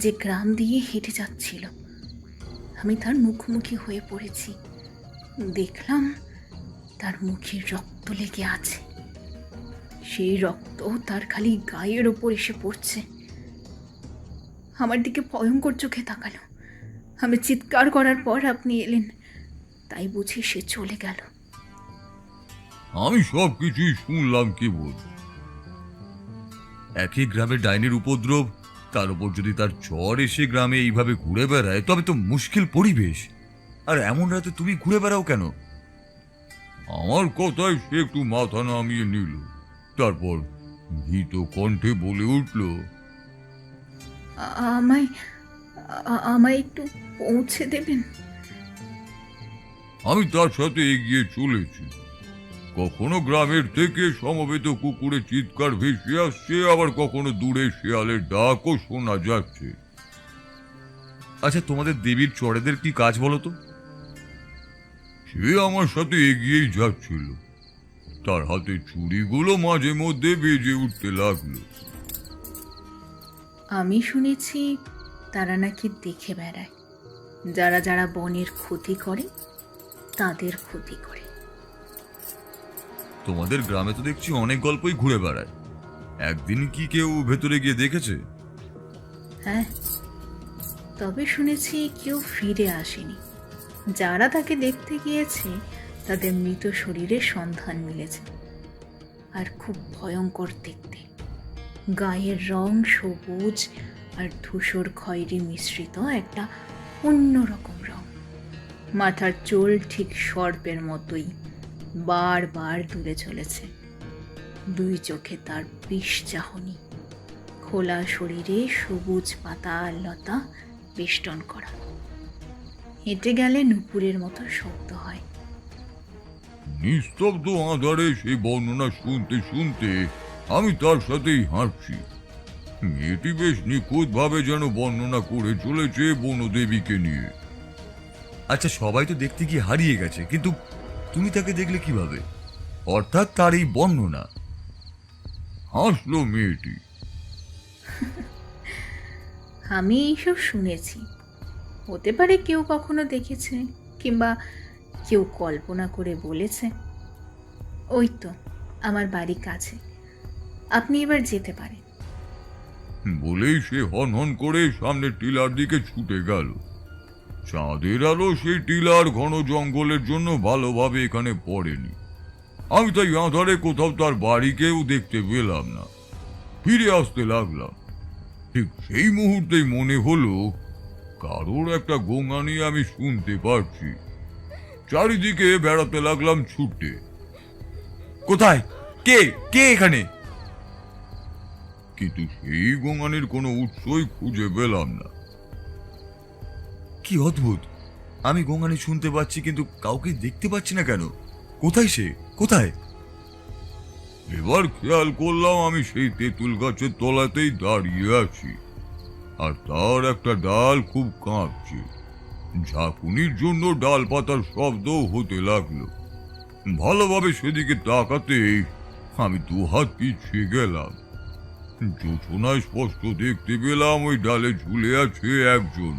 যে গ্রাম দিয়ে হেঁটে যাচ্ছিল। আমি তার মুখোমুখি হয়ে পড়েছি। দেখলাম তার মুখে রক্ত লেগে আছে। সেই রক্ত তার খালি গায়ের ওপর এসে পড়ছে। আমার দিকে ভয়ঙ্কর চোখে তাকালো। আমি চিৎকার করার পর আপনি এলেন, তাই বুঝি সে চলে গেল। আমি সবকিছুই শুনলাম কেবল। একই গ্রামের ডাইনির উপদ্রব, তার উপর যদি তার চর এসে গ্রামে এইভাবে ঘুরে বেড়ায়, তবে তো মুশকিল পরিবেশ। আর এমন রাতে তুমি ঘুরে বেড়াও কেন? আমার কথায় সে একটু মাথা নামিয়ে নিল, তারপর ভীত কণ্ঠে বলে উঠল, আমায় আমায় একটু পৌঁছে দেবেন? আমি তার সাথে এগিয়ে চলেছি। কখনো গ্রামের থেকে সমবেত কুকুরের চিৎকার ভেসে আসছে, আবার কখনো দূরে শেয়ালের ডাকও শোনা যাচ্ছে। আচ্ছা, তোমাদের দেবীর চরেদের কি কাজ বলো তো? সে আমার সাথে এগিয়েই যাচ্ছিল। তার হাতে ছুরিগুলো মাঝে মধ্যে বেজে উঠতে লাগলো। আমি শুনেছি তারা নাকি দেখে বেড়ায়, যারা যারা বনের ক্ষতি করে তাদের ক্ষতি করে। তোমাদের গ্রামে তো দেখছি অনেক গল্পই ঘুরে বেড়ায়। একদিন কি কেউ ভেতরে গিয়ে দেখেছে? হ্যাঁ, তবে শুনেছি কেউ ফিরে আসেনি। যারা তাকে দেখতে গিয়েছে তাদের মৃত শরীরের সন্ধান মিলেছে। আর খুব ভয়ঙ্কর দেখতে। গায়ের রং সবুজ আর ধূসর খয়েরি মিশ্রিত একটা অন্যরকম রং। মাথার চুল ঠিক সর্পের মতোই বারবার দূরে চলেছে। দুই চোখে তার বিষ চাহনি। খোলা শরীরে সবুজ পাতা আর লতা বেষ্টন করা। হেঁটে গেলে নুপুরের মতো শব্দ হয়। নিস্তব্ধ আঁধারে সেই বর্ণনা শুনতে শুনতে আমি তার সাথেই হাঁটছি। মেয়েটি বেশ নিখুঁত ভাবে যেন বর্ণনা করে চলেছে বনদেবীকে নিয়ে। আচ্ছা, সবাই তো দেখতে গিয়ে হারিয়ে গেছে, কিন্তু তুমি তাকে দেখলে কিভাবে? অর্থাৎ তার এই বর্ণনা। হাসলো মেয়েটি। আমি এইসব শুনেছি। হতে পারে কেউ কখনো দেখেছে, কিংবা কেউ কল্পনা করে বলেছে। ওই তো আমার বাড়ি কাছে, আপনি এবার যেতে পারেন। বলেই সে হন হন করে সামনের টিলার দিকে ছুটে গেল। চাঁদের আলো সেই টিলার ঘন জঙ্গলের জন্য ভালোভাবে এখানে পড়েনি। আমি তাই আঁধারে কোথাও তার বাড়িকেও দেখতে পেলাম না। ফিরে আসতে লাগলাম। ঠিক সেই মুহূর্তেই মনে হলো কারোর একটা গোঙানি আমি শুনতে পারছি। চারিদিকে বেড়াতে লাগলাম ছুটে। কোথায়? কে কে এখানে? কিন্তু সেই গোঙানির কোনো উৎসই খুঁজে পেলাম না। কি অদ্ভুত, আমি গোঙানি শুনতে পাচ্ছি কিন্তু কাউকে দেখতে পাচ্ছি না কেন? কোথায় সে, কোথায়? এবার খেয়াল করলাম আমি সেই তেঁতুল গাছের তলাতেই দাঁড়িয়ে আছি, আর তার একটা ডাল খুব কাঁপছে। ঝাঁকুনির জন্য ডাল পাতার শব্দও হতে লাগলো। ভালোভাবে সেদিকে তাকাতেই আমি দুহাত পিছিয়ে গেলাম। জোছনায় স্পষ্ট দেখতে পেলাম ওই ডালে ঝুলে আছে একজন।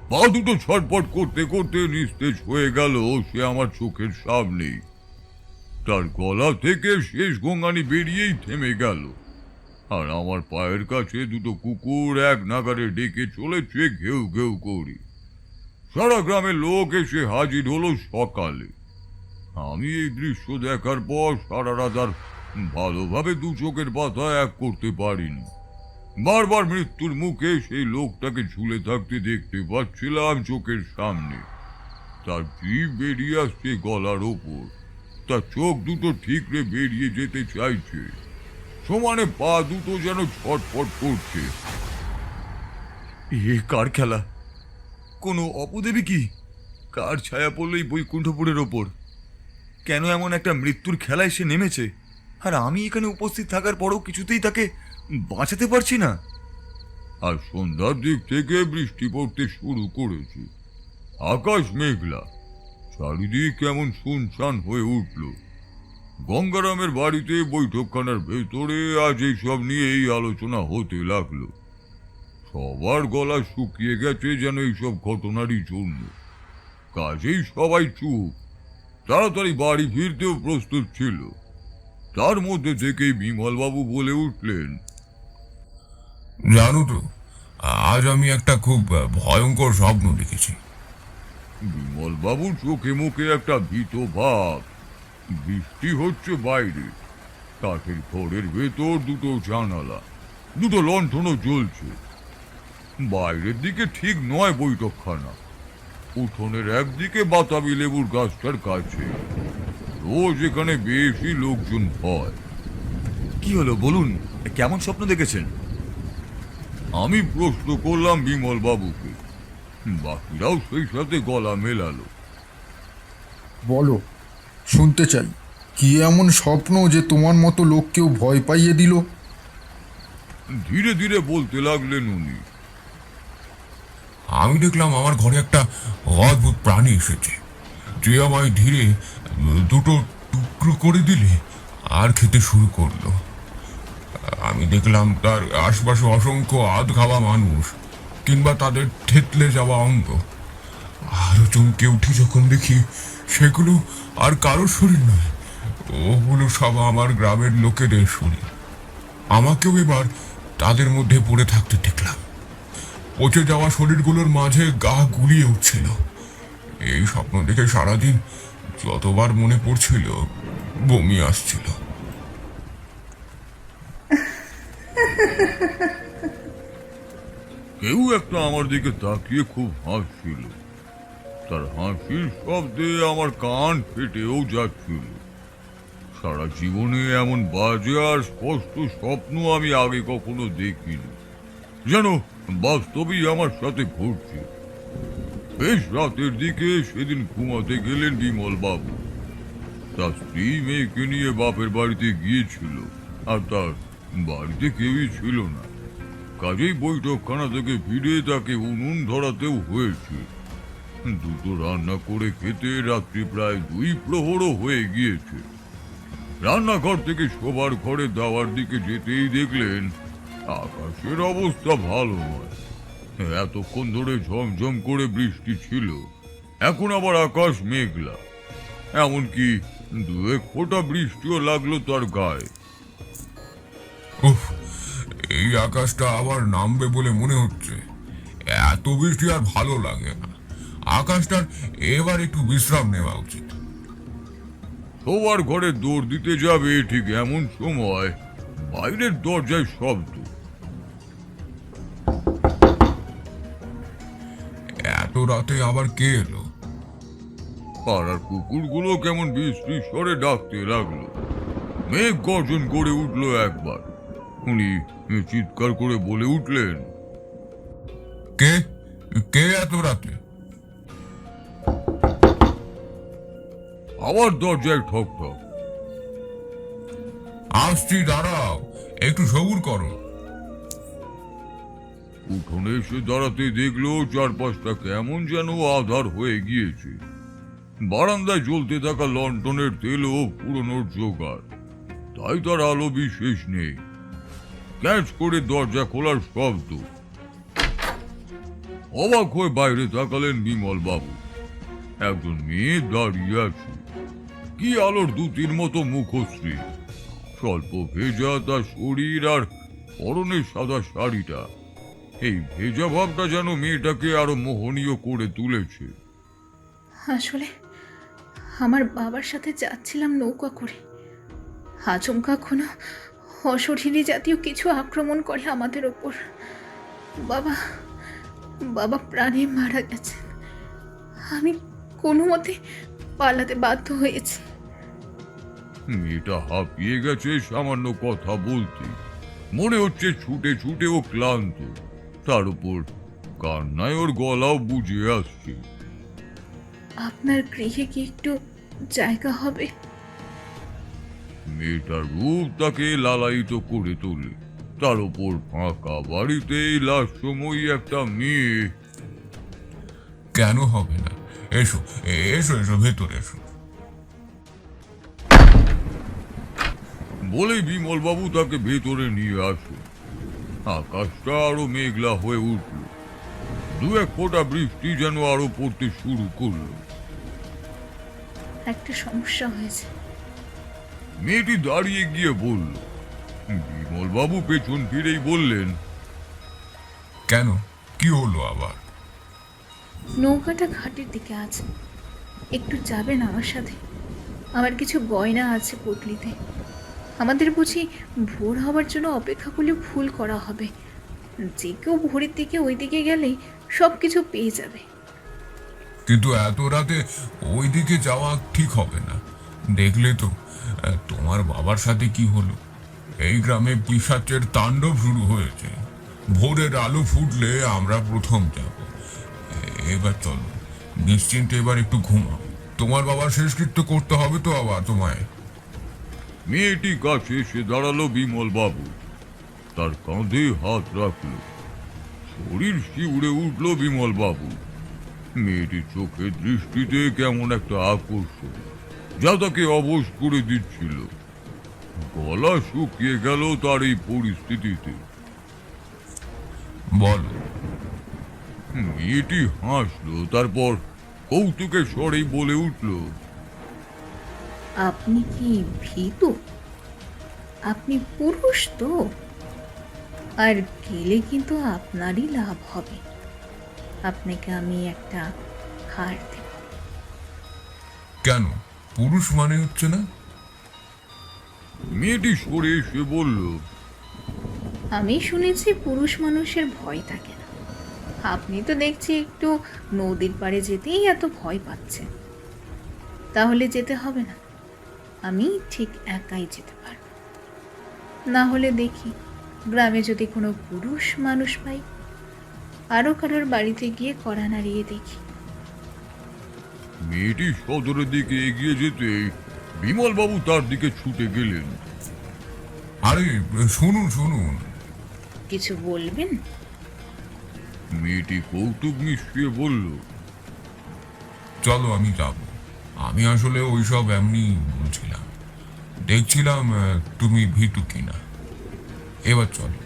পা দুটো ছটপট করতে করতে নিস্তেজ হয়ে গেল সে আমার চোখের সামনেই। তার গলা থেকে শেষ গোঙানি বেরিয়েই থেমে গেল, আর আমার পায়ের কাছে দুটো কুকুর এক নাগারে ডেকে চলেছে ঘেউ ঘেউ করে। সারা গ্রামের লোক এসে হাজির হলো সকালে। আমি এই দৃশ্য দেখার পর সারা রাত আর ভালোভাবে দু চোখের পাতা এক করতে পারিনি। বারবার মৃত্যুর মুখে সেই লোকটাকে ঝুলে থাকতে দেখতে পাচ্ছিলাম চোখের সামনে। তার জিভ বেরিয়ে আসছে গলার ওপর, তার চোখ দুটো ঠিকরে বেরিয়ে যেতে চাইছে, সমানে পা দুটো যেন ছটফট করছে। এ কার খেলা? কোনো অপদেবী কি? কার ছায়া পড়লো এই বৈকুণ্ঠপুরের ওপর? কেন এমন একটা মৃত্যুর খেলায় সে নেমেছে, আর আমি এখানে উপস্থিত থাকার পরও কিছুতেই তাকে বাঁচাতে পারছি না? আর সন্ধ্যার দিক থেকে বৃষ্টি পড়তে শুরু করেছে। আকাশ মেঘলা, চারিদিক কেমন শুনশান হয়ে উঠল। গঙ্গারামের বাড়িতে বৈঠকখানার ভেতরে আজ এইসব নিয়েই আলোচনা হতে লাগলো। সবার গলা শুকিয়ে গেছে যেন এইসব ঘটনারই জন্য। কাজেই সবাই চুপ, তাড়াতাড়ি বাড়ি ফিরতেও প্রস্তুত ছিল। তার মধ্যে থেকেই বিমলবাবু বলে উঠলেন, জানো তো, আজ আমি একটা খুব ভয়ঙ্কর স্বপ্ন দেখেছি। বিমলবাবুর চোখে মুখে একটা ভীত ভাব। বৃষ্টি হচ্ছে বাইরে, কাঠের ঘরের ভেতর দুটো জানালা, দুটো লণ্ঠনও জ্বলছে। বাইরের দিকে ঠিক নয় বৈঠকখানা, উঠোনের একদিকে বাতাবি লেবুর গাছটার কাছে। রোজ এখানে বেশি লোকজন হয়। কি হলো বলুন, কেমন স্বপ্ন দেখেছেন? আমি প্রশ্ন করলাম বিমল বাবুকে। বাকিরাও সেই সাথে গলা মেলালো। বলো, শুনতে চাই, কি এমন স্বপ্ন যে তোমার মতো লোককেও ভয় পাইয়ে দিল? ধীরে ধীরে বলতে লাগলেন উনি। আমি দেখলাম আমার ঘরে একটা অদ্ভুত প্রাণী এসেছে, যে আমায় ধীরে দুটো টুকরো করে দিলে আর খেতে শুরু করলো। আমি দেখলাম তার আশপাশে অসংখ্য আধ খাওয়া মানুষ কিংবা তাদের থেতলে যাওয়া অঙ্গ। আরো চমকে উঠি যখন দেখি সেগুলো আর কারোর শরীর নয়, ওগুলো সব আমার গ্রামের লোকেদের শরীর। আমাকেও এবার তাদের মধ্যে পড়ে থাকতে দেখলাম। পচে যাওয়া শরীরগুলোর মাঝে গা গুলিয়ে উঠছিল। এই স্বপ্ন দেখে সারাদিন যতবার মনে পড়ছিল বমি আসছিল। কেউ একটা আমার দিকে তাকিয়ে খুব হাসছিল। তার হাসির শব্দে আমার কান ফেটেও যাচ্ছিল। সারা জীবনে এমন বাজে আর স্পষ্ট স্বপ্ন আমি আগে কখনো দেখিনি, যেন বাস্তবেই আমার সাথে ঘটছে। বেশ রাতের দিকে সেদিন ঘুমাতে গেলেন বিমল বাবু। তার স্ত্রী মেয়েকে নিয়ে বাপের বাড়িতে গিয়েছিল, আর তার বাড়িতে কেউই ছিল না। কাজেই বৈঠকখানা থেকে ফিরে তাকে উনুন ধরাতেও হয়েছে। দুটো রান্না করে খেতে রাত্রি প্রায় 2 প্রহরও হয়ে গিয়েছে। রান্নাঘর থেকে শোবার ঘরে দাওয়ার দিকে যেতেই দেখলেন আকাশের অবস্থা ভালো নয়। এতক্ষণ ধরে ঝমঝম করে বৃষ্টি ছিল, এখন আবার আকাশ মেঘলা। এমনকি 2 ফোঁটা বৃষ্টিও লাগলো তার গায়ে। উফ, এই আকাশটা আবার নামবে বলে মনে হচ্ছে। এত বৃষ্টি আর ভালো লাগে না। আকাশটার এবার একটু বিশ্রাম নেওয়া উচিত। শোবার ঘরে দৌড় দিতে যাবে ঠিক এমন সময় বাইরের দরজায় শব্দ। এত রাতে আবার কে এলো? পাড়ার কুকুরগুলো কেমন বিশ্রী স্বরে ডাকতে লাগলো। মেঘ গর্জন করে উঠল একবার। উনি চিৎকার করে বলে উঠলেন, কে কে এত রাতে? আবার দরজায় ঠক ঠক। আসছি, দাঁড়াও, একটু সবুর করো। উঠোনে এসে দাঁড়াতে দেখলো চারপাশটা কেমন যেন আধার হয়ে গিয়েছে। বারান্দায় জ্বলতে থাকা লন্ঠনের তেলও পুরনোর জোগাড়, তাই তার আলো বিশেষ নেই। ক্যাচ করে দরজা খোলার শব্দ। অবাক হয়ে বাইরে তাকালেন বিমল বাবু। একজন মেয়ে দাঁড়িয়ে আছে, কি আলোর দুতির মতো মুখশ্রী, স্বল্প ভেজা তার শরীর আর পরনের সাদা শাড়িটা। এই ভেজা ভাবটা যেন মেয়েটাকে আরো মোহনীয় করে তুলেছে। আসলে আমার বাবার সাথে যাচ্ছিলাম নৌকা করে, আচমকা কোনো অশরীরী জাতীয় কিছু আক্রমণ করে আমাদের ওপর। বাবা বাবা প্রাণে মারা গেছেন। আমি কোনো মতে পালাতে বাধ্য হয়েছি। মেয়েটা হাঁপিয়ে গেছে সামান্য কথা বলতে। মনে হচ্ছে ছুটে ছুটে ও ক্লান্ত, তার উপর কান্নায় ওর গলাও বুঝে আসছে। আপনার গৃহে কি একটু জায়গা হবে? মেয়েটার রূপ তাকে লালায়িত করে তোলে, তার উপর ফাঁকা বাড়িতে লাশময়ী একটা মেয়ে। কেন হবে না? এসো এসো এসো, ভেতরে এসো। বলেই বিমল বাবু তাকে ভেতরে নিয়ে আসে। আকাশটা আরো মেঘলা হয়ে উঠল, দু এক ফোঁটা বৃষ্টি যেন আরো পড়তে শুরু করলো। একটা সমস্যা হয়েছে। মেয়েটি দাঁড়িয়ে গিয়ে বলল। বিমল বাবু পেছন ফিরেই বললেন, কেন, কি হলো আবার? নৌকাটা ঘাটের দিকে আছে, একটু যাবেন আমার সাথে? আমার কিছু গয়না আছে পুটলিতে। আমাদের বুঝি ভোর হওয়ার জন্য অপেক্ষা করলে ভুল করা হবে। যে কেউ ভোরের দিকে ওই দিকে গেলেই সব কিছু পেয়ে যাবে। কিন্তু এত রাতে ওই দিকে যাওয়া ঠিক হবে না। দেখলে তো তোমার বাবার সাথে কি হলো। এই গ্রামে পিশাচের তাণ্ডব শুরু হয়েছে। ভোরের আলো ফুটলে আমরা প্রথম যাব। এবার চলো, নিশ্চিন্তে এবার একটু ঘুমাও। তোমার বাবার শেষকৃত্য করতে হবে তো আবার তোমায়। মেয়েটি কাছে এসে দাঁড়ালো বিমল বাবু, তার কাঁধে হাত রাখলো। শরীর শিউরে উঠল বিমল বাবু। মেয়েটির চোখের দৃষ্টিতে কেমন একটা আকর্ষণ, যা তাকে অবশ করে দিচ্ছিল। গলা শুকিয়ে গেল তার এই পরিস্থিতিতে। বলো। মেয়েটি হাসলো, তারপর কৌতুকের স্বরেই বলে উঠল, আপনি কি ভীতু? আপনি পুরুষ তো, আর গেলে কিন্তু আপনারই লাভ হবে। আপনাকে আমি একটা হার দেব। কেন, পুরুষ মানে হচ্ছে না? মেয়েটি সরে এসে বলল, আমি শুনেছি পুরুষ মানুষের ভয় থাকে না। আপনি তো দেখছি একটু নদীর পাড়ে যেতেই এত ভয় পাচ্ছেন। তাহলে যেতে হবে না, আমি ঠিক একাই যেতে পারব। না হলে দেখি গ্রামে যদি কোনো পুরুষ মানুষ পাই, আরো কারোর বাড়িতে গিয়ে কড়া নাড়িয়ে দেখি। মেয়েটি সদরের দিকে এগিয়ে যেতে বিমল বাবু তার দিকে ছুটে গেলেন। আরে শুনুন শুনুন। কিছু বলবেন? মেয়েটি কৌতুক মিশিয়ে বলল, চলো আমি যাব। আমি আসলে ওইসব এমনি বলছিলাম, দেখছিলাম তুমি ভীতু কিনা। এবার চলো।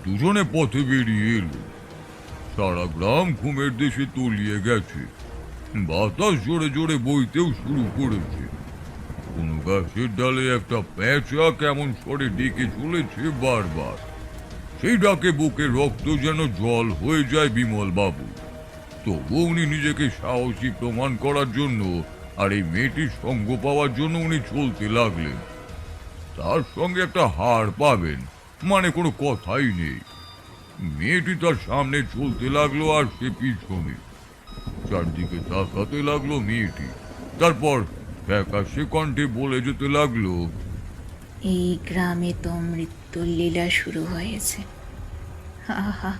দুজনে পথে বেরিয়ে এলো। সারা গ্রাম ঘুমের দেশে তলিয়ে গেছে। বাতাস জোরে জোরে বইতেও শুরু করেছে। কোনো গাছের ডালে একটা প্যাঁচা কেমন স্বরে ডেকে চলেছে বারবার। সেই ডাকে বুকে রক্ত যেন জল হয়ে যায় বিমল বাবু। তবুও উনি নিজেকে সাহসী প্রমাণ করার জন্য আর এই মেয়েটির সঙ্গ পাওয়ার জন্য উনি চলতে লাগলেন। তার সঙ্গে একটা হার পাবেন মানে কোনো কথাই নেই। মেয়েটি তার সামনে চলতে লাগলো আর সে পিছনে। চারদিকে তাকাতে লাগলো মেয়েটি। তারপর ফ্যাকাশে কণ্ঠে বলে যেতে লাগলো, এই গ্রামে তো মৃত্যুর লীলা শুরু হয়েছে। আহা,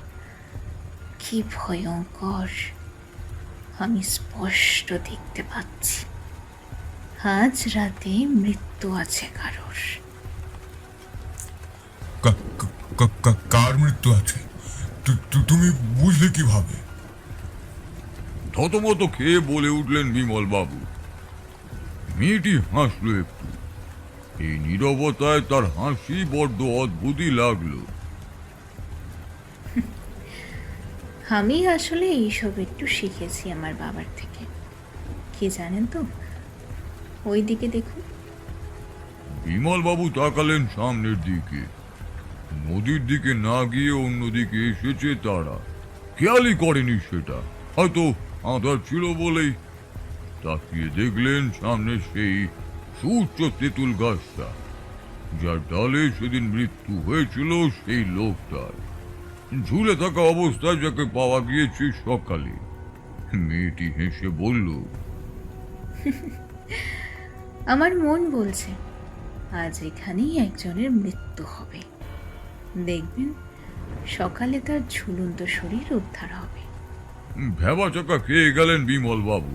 কি ভয়ঙ্কর! আমি স্পষ্ট দেখতে পাচ্ছি আজ রাতে মৃত্যু আছে কারোর। কার মৃত্যু আছে? তুমি বুঝলে কিভাবে? থতমত খেয়ে বলে উঠলেন বিমল বাবু। মেয়েটি হাসলো একটু। এই নীরবতায় তার হাসি বড্ড অদ্ভুতই লাগলো। আমি আসলে এইসব একটু শিখেছি আমার বাবার থেকে। কি জানেন তো, ওই দিকে দেখুন। বিমল বাবু তাকালেন সামনের দিকে। নদীর দিকে না গিয়ে অন্যদিকে এসেছে তারা। খেয়ালই করেনি সেটা, হয়তো আঁধার ছিল বলেই। তাকিয়ে দেখলেন সামনে সেই সুউচ্চ তেঁতুল গাছটা, যার ডালে সেদিন মৃত্যু হয়েছিল সেই লোকটার। ঝুলে থাকা অবস্থায় যাকে পাওয়া গিয়েছে সকালে। মেয়েটি হেসে বলল, আমার মন বলছে আজ এখানেই একজনের মৃত্যু হবে। দেখবেন সকালে তার ঝুলন্ত শরীর উদ্ধার হবে। ভেবা চাকা খেয়ে গেলেন বিমল বাবু।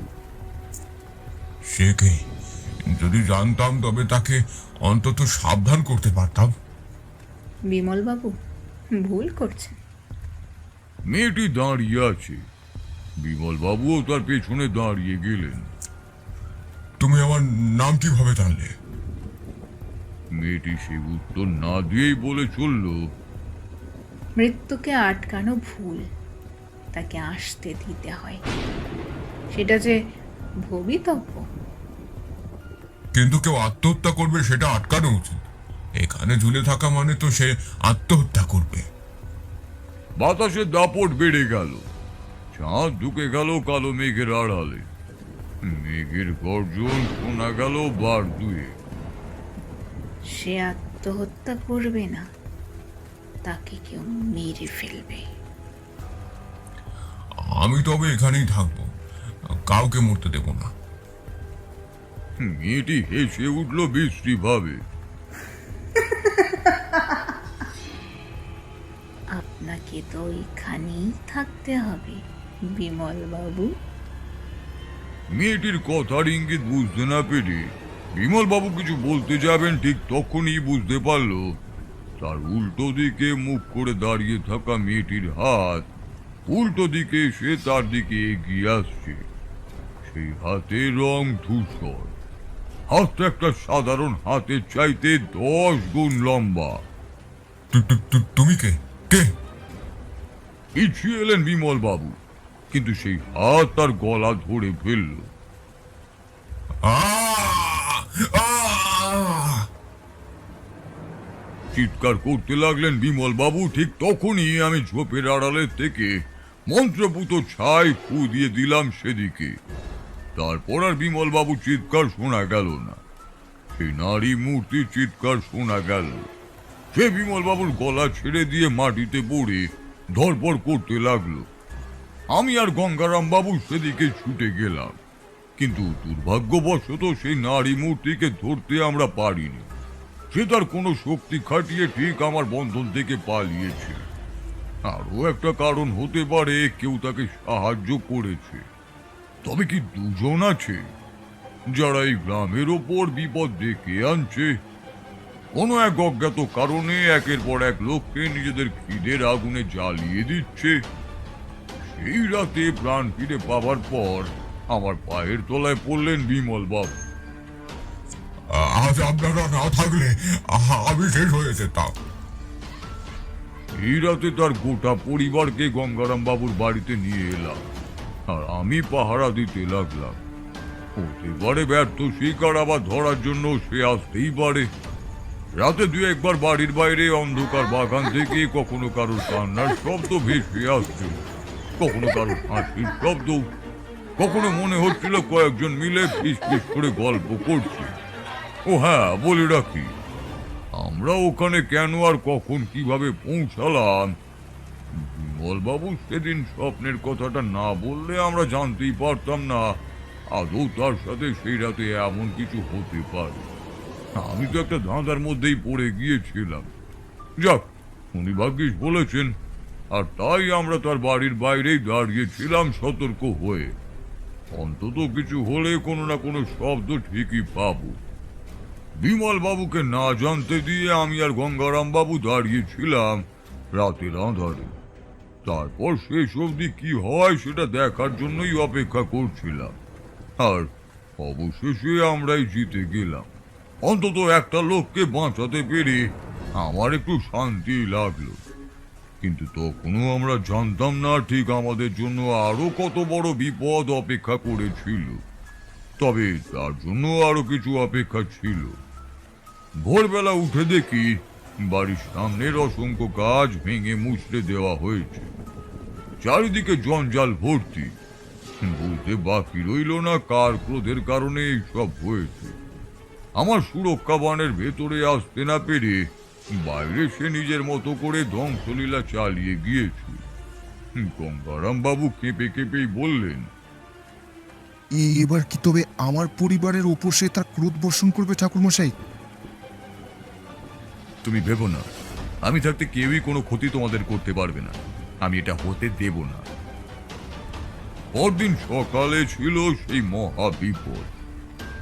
সে কে? যদি জানতাম তবে তাকে অন্তত সাবধান করতে পারতাম। বিমলবাবু ভুল করছেন। মেয়েটি দাঁড়িয়ে আছে। বিমল বাবুও তার পেছনে দাঁড়িয়ে গেলেন। তুমি আমার নাম কিভাবে জানলে? মেয়েটি সে উত্তর না দিয়েই বলে চলল, মৃত্যুকে আটকানো ভুল, তাকে আসতে দিতে হয়, সেটা যে ভবিতব্য। কিন্তু কেউ আত্মহত্যা করবে সেটা আটকানো উচিত। এখানে ঝুলে থাকা মানে তো সে আত্মহত্যা করবে। বাতাসের দাপট বেড়ে গেল। চাঁদ ঢুকে গেল কালো মেঘের আড়ালে। মেঘের গর্জন শোনা গেল বার দুয়ে। সে আত্মহত্যা করবে না, তাকে কেউ মেরে ফেলবে। আমি তবে এখানেই থাকবো, কাউকে মরতে দেব না। মেয়েটি হেসে উঠল বিশ্রী ভাবে। আপনাকে তো এখানেই থাকতে হবে বিমল বাবু। মেয়েটির কথার ইঙ্গিত বুঝতে না পেরে বিমল বাবু কিছু বলতে যাবেন, ঠিক তখনই বুঝতে পারল তার উল্টো দিকে মুখ করে দাঁড়িয়ে থাকা মেয়েটির হাত উল্টো দিকে এসে তার দিকে এগিয়ে আসছে। সেই হাতের রং ধূসর। হাতটা একটা সাধারণ হাতের চাইতে 10 গুণ লম্বা। তুমি কে? কে? পিছিয়ে এলেন বিমল বাবু, কিন্তু সেই হাত তার গলা ধরে ফেলল। চিৎকার করতে লাগলেন বিমল বাবু। ঠিক তখনই আমি ঝোপের আড়ালের থেকে মন্ত্রপুত ছাই ফু দিয়ে দিলাম সেদিকে। তারপর আর বিমল বাবু চিৎকার শোনা গেল না। সেই নারী মূর্তির চিৎকার শোনা গেল। সে বিমল বাবুর গলা ছেড়ে দিয়ে মাটিতে পড়ে ধরপড় করতে লাগলো। আমি আর গঙ্গারাম বাবু সেদিকে ছুটে গেলাম, কিন্তু দুর্ভাগ্যবশত সেই নারী মূর্তিকে ধরতে আমরা পারিনি। সে তার কোনো শক্তি খাটিয়ে ঠিক আমার বন্ধন থেকে পালিয়েছে। আরো একটা কারণ হতে পারে, কেউ তাকে সাহায্য করেছে। তবে কি দুজন আছে যারা এই গ্রামের ওপর বিপদ ডেকে আনছে? কোনো এক অজ্ঞাত কারণে একের পর এক লোককে নিজেদের খিদের আগুনে জ্বালিয়ে দিচ্ছে। সেই রাতে প্রাণ ফিরে পাবার পর আমার পায়ের তলায় পড়লেন বিমল বাবু। আজ আপনারা না থাকলে আমি শেষ হয়ে যেতাম। এই রাতে তার গোটা পরিবারকে গঙ্গারাম বাবুর বাড়িতে নিয়ে এলাম, আর আমি পাহারা দিতে লাগলাম। হতে পারে ব্যর্থ শিকার, আবার ধরার জন্য সে আসতেই পারে। রাতে দু একবার বাড়ির বাইরে অন্ধকার বাগান থেকে কখনো কারোর কান্নার শব্দ ভেসে আসছে, কখনো কারোর হাসির শব্দ, কখনো মনে হচ্ছিল কয়েকজন মিলে ফিস ফিস করে গল্প করছে। ও হ্যাঁ, বলে রাখি, আমরা ওখানে কেন আর কখন কিভাবে পৌঁছালাম বিমলবাবু সেদিন স্বপ্নের কথাটা না বললে আমরা জানতেই পারতাম না আদৌ তার সাথে সেই রাতে এমন কিছু হতে পারে? আমি তো একটা ধাঁধার মধ্যেই পড়ে গিয়েছিলাম। যাক, উনি ভাগ্যিস বলেছেন, আর তাই আমরা তার বাড়ির বাইরেই দাঁড়িয়েছিলাম সতর্ক হয়ে। অন্তত কিছু হলে কোনো না কোনো শব্দ ঠিকই পাবো। বিমল বাবুকে না জানতে দিয়ে আমি আর গঙ্গারাম বাবু দাঁড়িয়েছিলাম রাতের আঁধারে। তারপর শেষ অবধি কি হয় সেটা দেখার জন্যই অপেক্ষা করছিলাম, আর অবশেষে আমরাই জিতে গেলাম। অন্তত একটা লোককে বাঁচাতে পেরে আমার একটু শান্তি লাগলো। কিন্তু তখনও আমরা জানতাম না ঠিক আমাদের জন্য আরো কত বড় বিপদ অপেক্ষা করেছিল। তবে তার জন্য আরো কিছু অপেক্ষা ছিল। ভোরবেলা উঠে দেখি বাড়ির সামনের অসংখ্য গাছ ভেঙে মুছড়ে দেওয়া হয়েছে। চারিদিকে জঞ্জাল ভর্তি। বলতে বাকি রইল না কার ক্রোধের কারণে এইসব হয়েছে। আমার সুরক্ষা বানের ভেতরে আসতে না পেরে বাইরে সে নিজের মতো করে ধ্বংসলীলা চালিয়ে গিয়েছে। গঙ্গারাম বাবু কেঁপে কেঁপেই বললেন, এবার কি তবে আমার পরিবারের ওপর সে তার ক্রোধ বর্ষণ করবে ঠাকুরমশাই? তুমি ভেবো না, আমি থাকতে কেউই কোনো ক্ষতি তোমাদের করতে পারবে না। আমি এটা হতে দেব না। পরদিন সকালে ছিল সেই মহা বিপদ।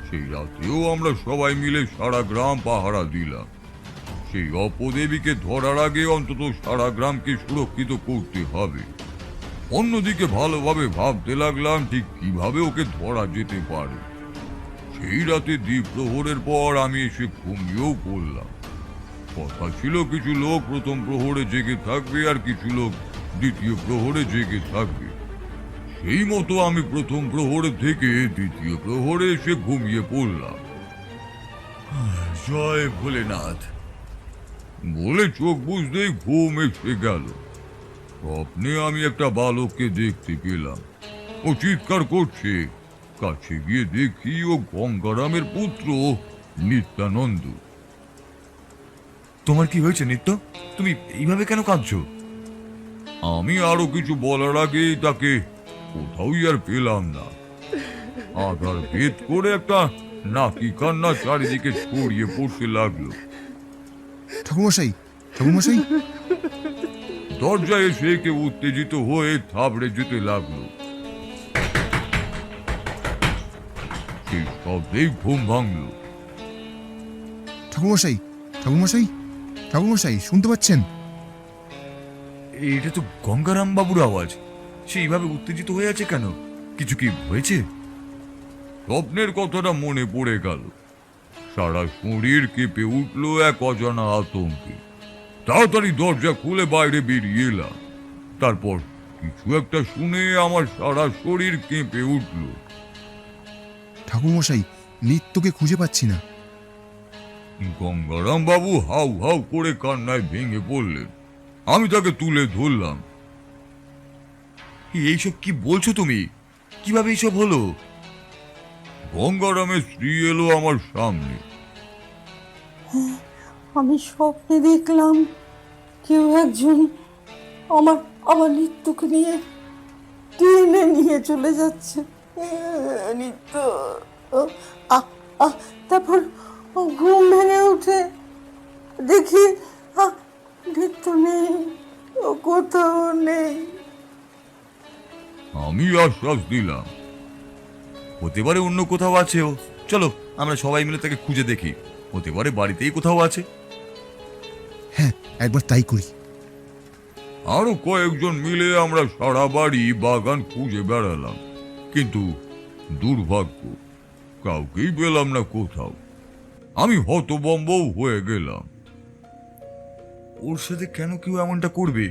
সেই রাতেও আমরা সবাই মিলে সারা গ্রাম পাহারা দিলাম। সেই অপদেবীকে ধরার আগে অন্তত সারা গ্রামকে সুরক্ষিত করতে হবে। অন্যদিকে ভালোভাবে ভাবতে লাগলাম ঠিক কিভাবে ওকে ধরা যেতে পারে। সেই রাতে দ্বীপ প্রহরের পর আমি এসে ঘুমিয়েও পড়লাম। কথা ছিল কিছু লোক প্রথম প্রহরে জেগে থাকবে আর কিছু লোক দ্বিতীয় প্রহরে জেগে থাকবে। সেই মতো আমি প্রথম প্রহরে থেকে দ্বিতীয় প্রহরে এসে ঘুমিয়ে পড়লাম। জয় ভোলেনাথ বলে চোখ বুঝতেই ঘুম এসে গেল। স্বপ্নে আমি একটা বালককে দেখতে পেলাম। ও চিৎকার করছে। কাছে গিয়ে দেখি ও গঙ্গারামের পুত্র নিত্যানন্দ। তোমার কি হয়েছে নিত্য? তুমি এইভাবে কেন কাঁদছো? আমি আরো কিছু বলার আগেই তাকে কোথাও আর পেলাম না। আধার ভেদ করে একটা নাকি কান্না চারিদিকে ছড়িয়ে পড়তে লাগলো। ঠাকুরমশাই, ঠাকুরমশাই! দরজায় এসে কেউ উত্তেজিত হয়ে থাবড়ে যেতে লাগলো। সেই শব্দেই ঘুম ভাঙলো। ঠাকুরমশাই, ঠাকুরমশাই, ঠাকুরমশাই, শুনতে পাচ্ছেন? এটা তো গঙ্গারাম বাবুর আওয়াজ। সে এইভাবে উত্তেজিত হয়ে আছে কেন? কিছু কি হয়েছে? স্বপ্নের কথাটা মনে পড়ে গেল। সারা শরীর কেঁপে উঠলো এক অজানা আতঙ্কে। তাড়াতাড়ি দরজা খুলে বাইরে বেরিয়ে এলাম। তারপর কিছু একটা শুনে আমার সারা শরীর কেঁপে উঠল। ঠাকুরমশাই, নিত্যকে খুঁজে পাচ্ছি না। গঙ্গারাম বাবু হাউ হাউ করে কান্নায় ভেঙে পড়লেন। আমি তাকে তুলে ধরলাম। এইসব কি বলছো তুমি? কিভাবে এইসব হলো? গঙ্গারামের স্ত্রী এলো আমার সামনে। আমি স্বপ্নে দেখলাম কেউ একজন আমার আমার নিত্যকে নিয়ে ট্রেনে নিয়ে চলে যাচ্ছে। নিত্য, তারপর ঘুম ভেঙে উঠে দেখি নিত্য নেই, ও কোথাও নেই। আমি আশ্বাস দিলাম, হতে পারে অন্য কোথাও আছে ও। চলো আমরা সবাই মিলে তাকে খুঁজে দেখি। হতে পারে বাড়িতেই কোথাও আছে। হ্যাঁ, একবার তাই করি। আরো কয়েকজন মিলে আমরা সারা বাড়ি বাগান খুঁজে বেড়ালাম, কিন্তু দুর্ভাগ্য কাউকেই পেলাম না কোথাও। আমি হতভম্বও হয়ে গেলাম। ওর সাথে কেন কেউ এমনটা করবে?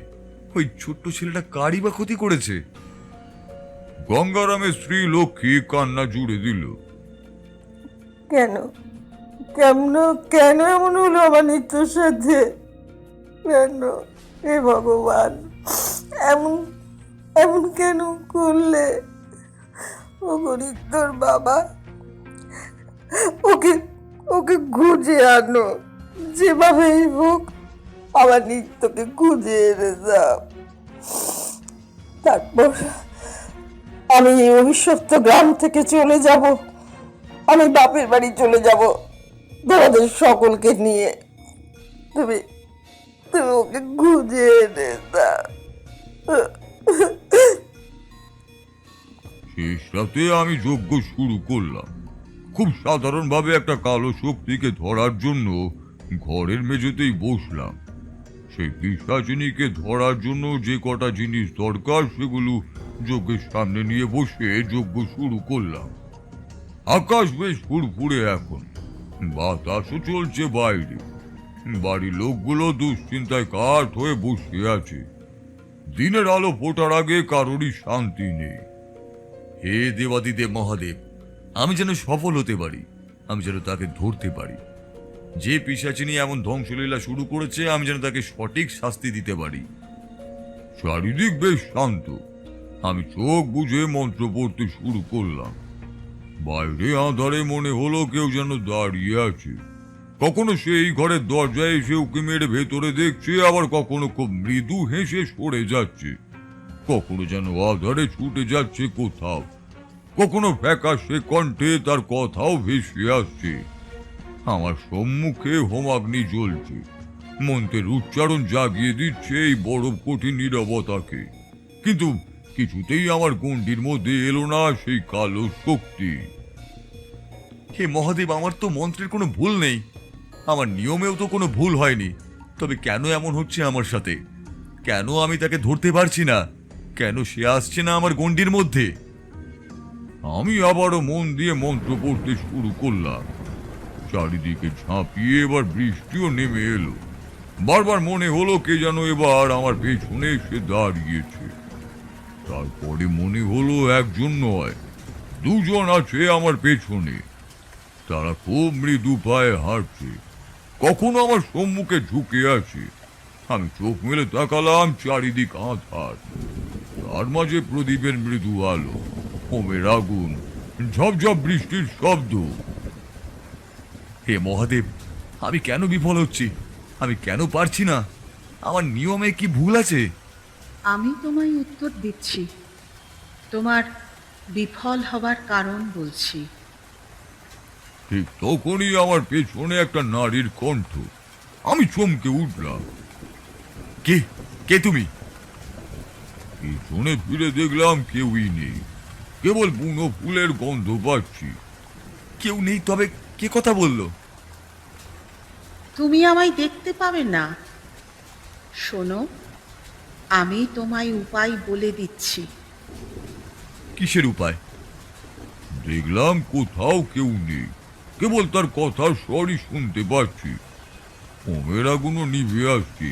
ওই ছোট্ট ছেলেটা কারই বা ক্ষতি করেছে? গঙ্গারামের স্ত্রী লক্ষ্মী কান্না জুড়ে দিল। কেন কেমন কেন এমন হলো আমার নিত্যর সাথে? কেন হে ভগবান, এমন এমন কেন করলে? ও নিত্যর বাবা, ওকে ওকে খুঁজে আনো, যেভাবেই হোক আমার নিত্যকে খুঁজে এনে যাও। আমি এই অভিশপ্ত গ্রাম থেকে চলে যাব, আমি বাপের বাড়ি চলে যাব তোমাদের সকলকে নিয়ে। তুমি তুমি ওকে খুঁজে এনে দাও। শেষ রাতে আমি যজ্ঞ শুরু করলাম। খুব সাধারণভাবে একটা কালো শক্তিকে ধরার জন্য ঘরের মেঝেতেই বসলাম। সেই পিশাচিনীকে ধরার জন্য যে কটা জিনিস দরকার সেগুলো যজ্ঞের সামনে নিয়ে বসে যজ্ঞ শুরু করলাম। আকাশ বেশ ফুরফুরে এখন, বাতাসও চলছে বাইরে। বাড়ির লোকগুলো দুশ্চিন্তায় কাঠ হয়ে বসে আছে। দিনের আলো ফোটার আগে কারোরই শান্তি নেই। হে দেবাদিদেব মহাদেব, আমি যেন সফল হতে পারি, আমি যেন তাকে ধরতে পারি। যে পিশাচিনী এমন ধ্বংসলীলা শুরু করেছে, আমি যেন তাকে সঠিক শাস্তি দিতে পারি। চারিদিক বেশ শান্ত। আমি চোখ বুঝে মন্ত্র পড়তে শুরু করলাম। বাইরে আঁধারে মনে হলো কেউ যেন দাঁড়িয়ে আছে। কখনো সেই ঘরের দরজায় এসে উকি মেরে ভেতরে দেখছে, আবার কখনো খুব মৃদু হেসে সরে যাচ্ছে। কখনো যেন আধারে ছুটে যাচ্ছে কোথাও, কখনো ফ্যাকাশে কণ্ঠে তার কথাও ভেসে আসছে। আমার সম্মুখে হোমাগ্নি জ্বলছে, মন্ত্রের উচ্চারণ জাগিয়ে দিচ্ছে এই বরফ কঠিন নীরবতাকে। কিন্তু কিছুতেই আমার গণ্ডির মধ্যে এলো না সেই কালো শক্তি। হে মহাদেব, আমার তো মন্ত্রের কোনো ভুল নেই, আমার নিয়মেও তো কোনো ভুল হয়নি, তবে কেন এমন হচ্ছে আমার সাথে? কেন আমি তাকে ধরতে পারছি না? কেন সে আসছে না আমার গণ্ডির মধ্যে? আমি আবারও মন দিয়ে মন্ত্র পড়তে শুরু করলাম। চারিদিকে ঝাঁপিয়ে এবার বৃষ্টিও নেমে এলো। বারবার মনে হলো কে যেন এবার আমার পেছনে এসে দাঁড়িয়েছে। তারপরে মনে হলো একজন নয়, দুজন আছে আমার পেছনে। তারা খুব মৃদু পায়ে হাঁটছে, কখনো আমার সম্মুখে ঝুঁকে আছে। আমি চোখ মেলে তাকালাম, চারিদিক আঁধার, তার মাঝে প্রদীপের মৃদু আলো, হোমের আগুন, ঝপঝপ বৃষ্টির শব্দ। হে মহাদেব, আমি কেন বিফল হচ্ছি? আমি কেন পারছি না? আমার নিয়মে কি ভুল আছে? আমি তোমায় উত্তর দিচ্ছি, তোমার বিফল হবার কারণ বলছি। ঠিক তখনই আমার পেছনে একটা নারীর কণ্ঠ। আমি চমকে উঠলাম। কে কে তুমি? পেছনে ফিরে দেখলাম কেউই নেই, কেবল বুনো ফুলের গন্ধ পাচ্ছি। কেউ নেই, তবে কে কথা বললো? তুমি আমায় দেখতে পাবে না। শোনো, আমি তোমায় উপায় বলে দিচ্ছি। কিসের উপায়? দেখলাম কোথাও কেউ নেই, কেবল তার কথার স্বরই শুনতে পাচ্ছি। হোমের আগুনও নিভে আসছে,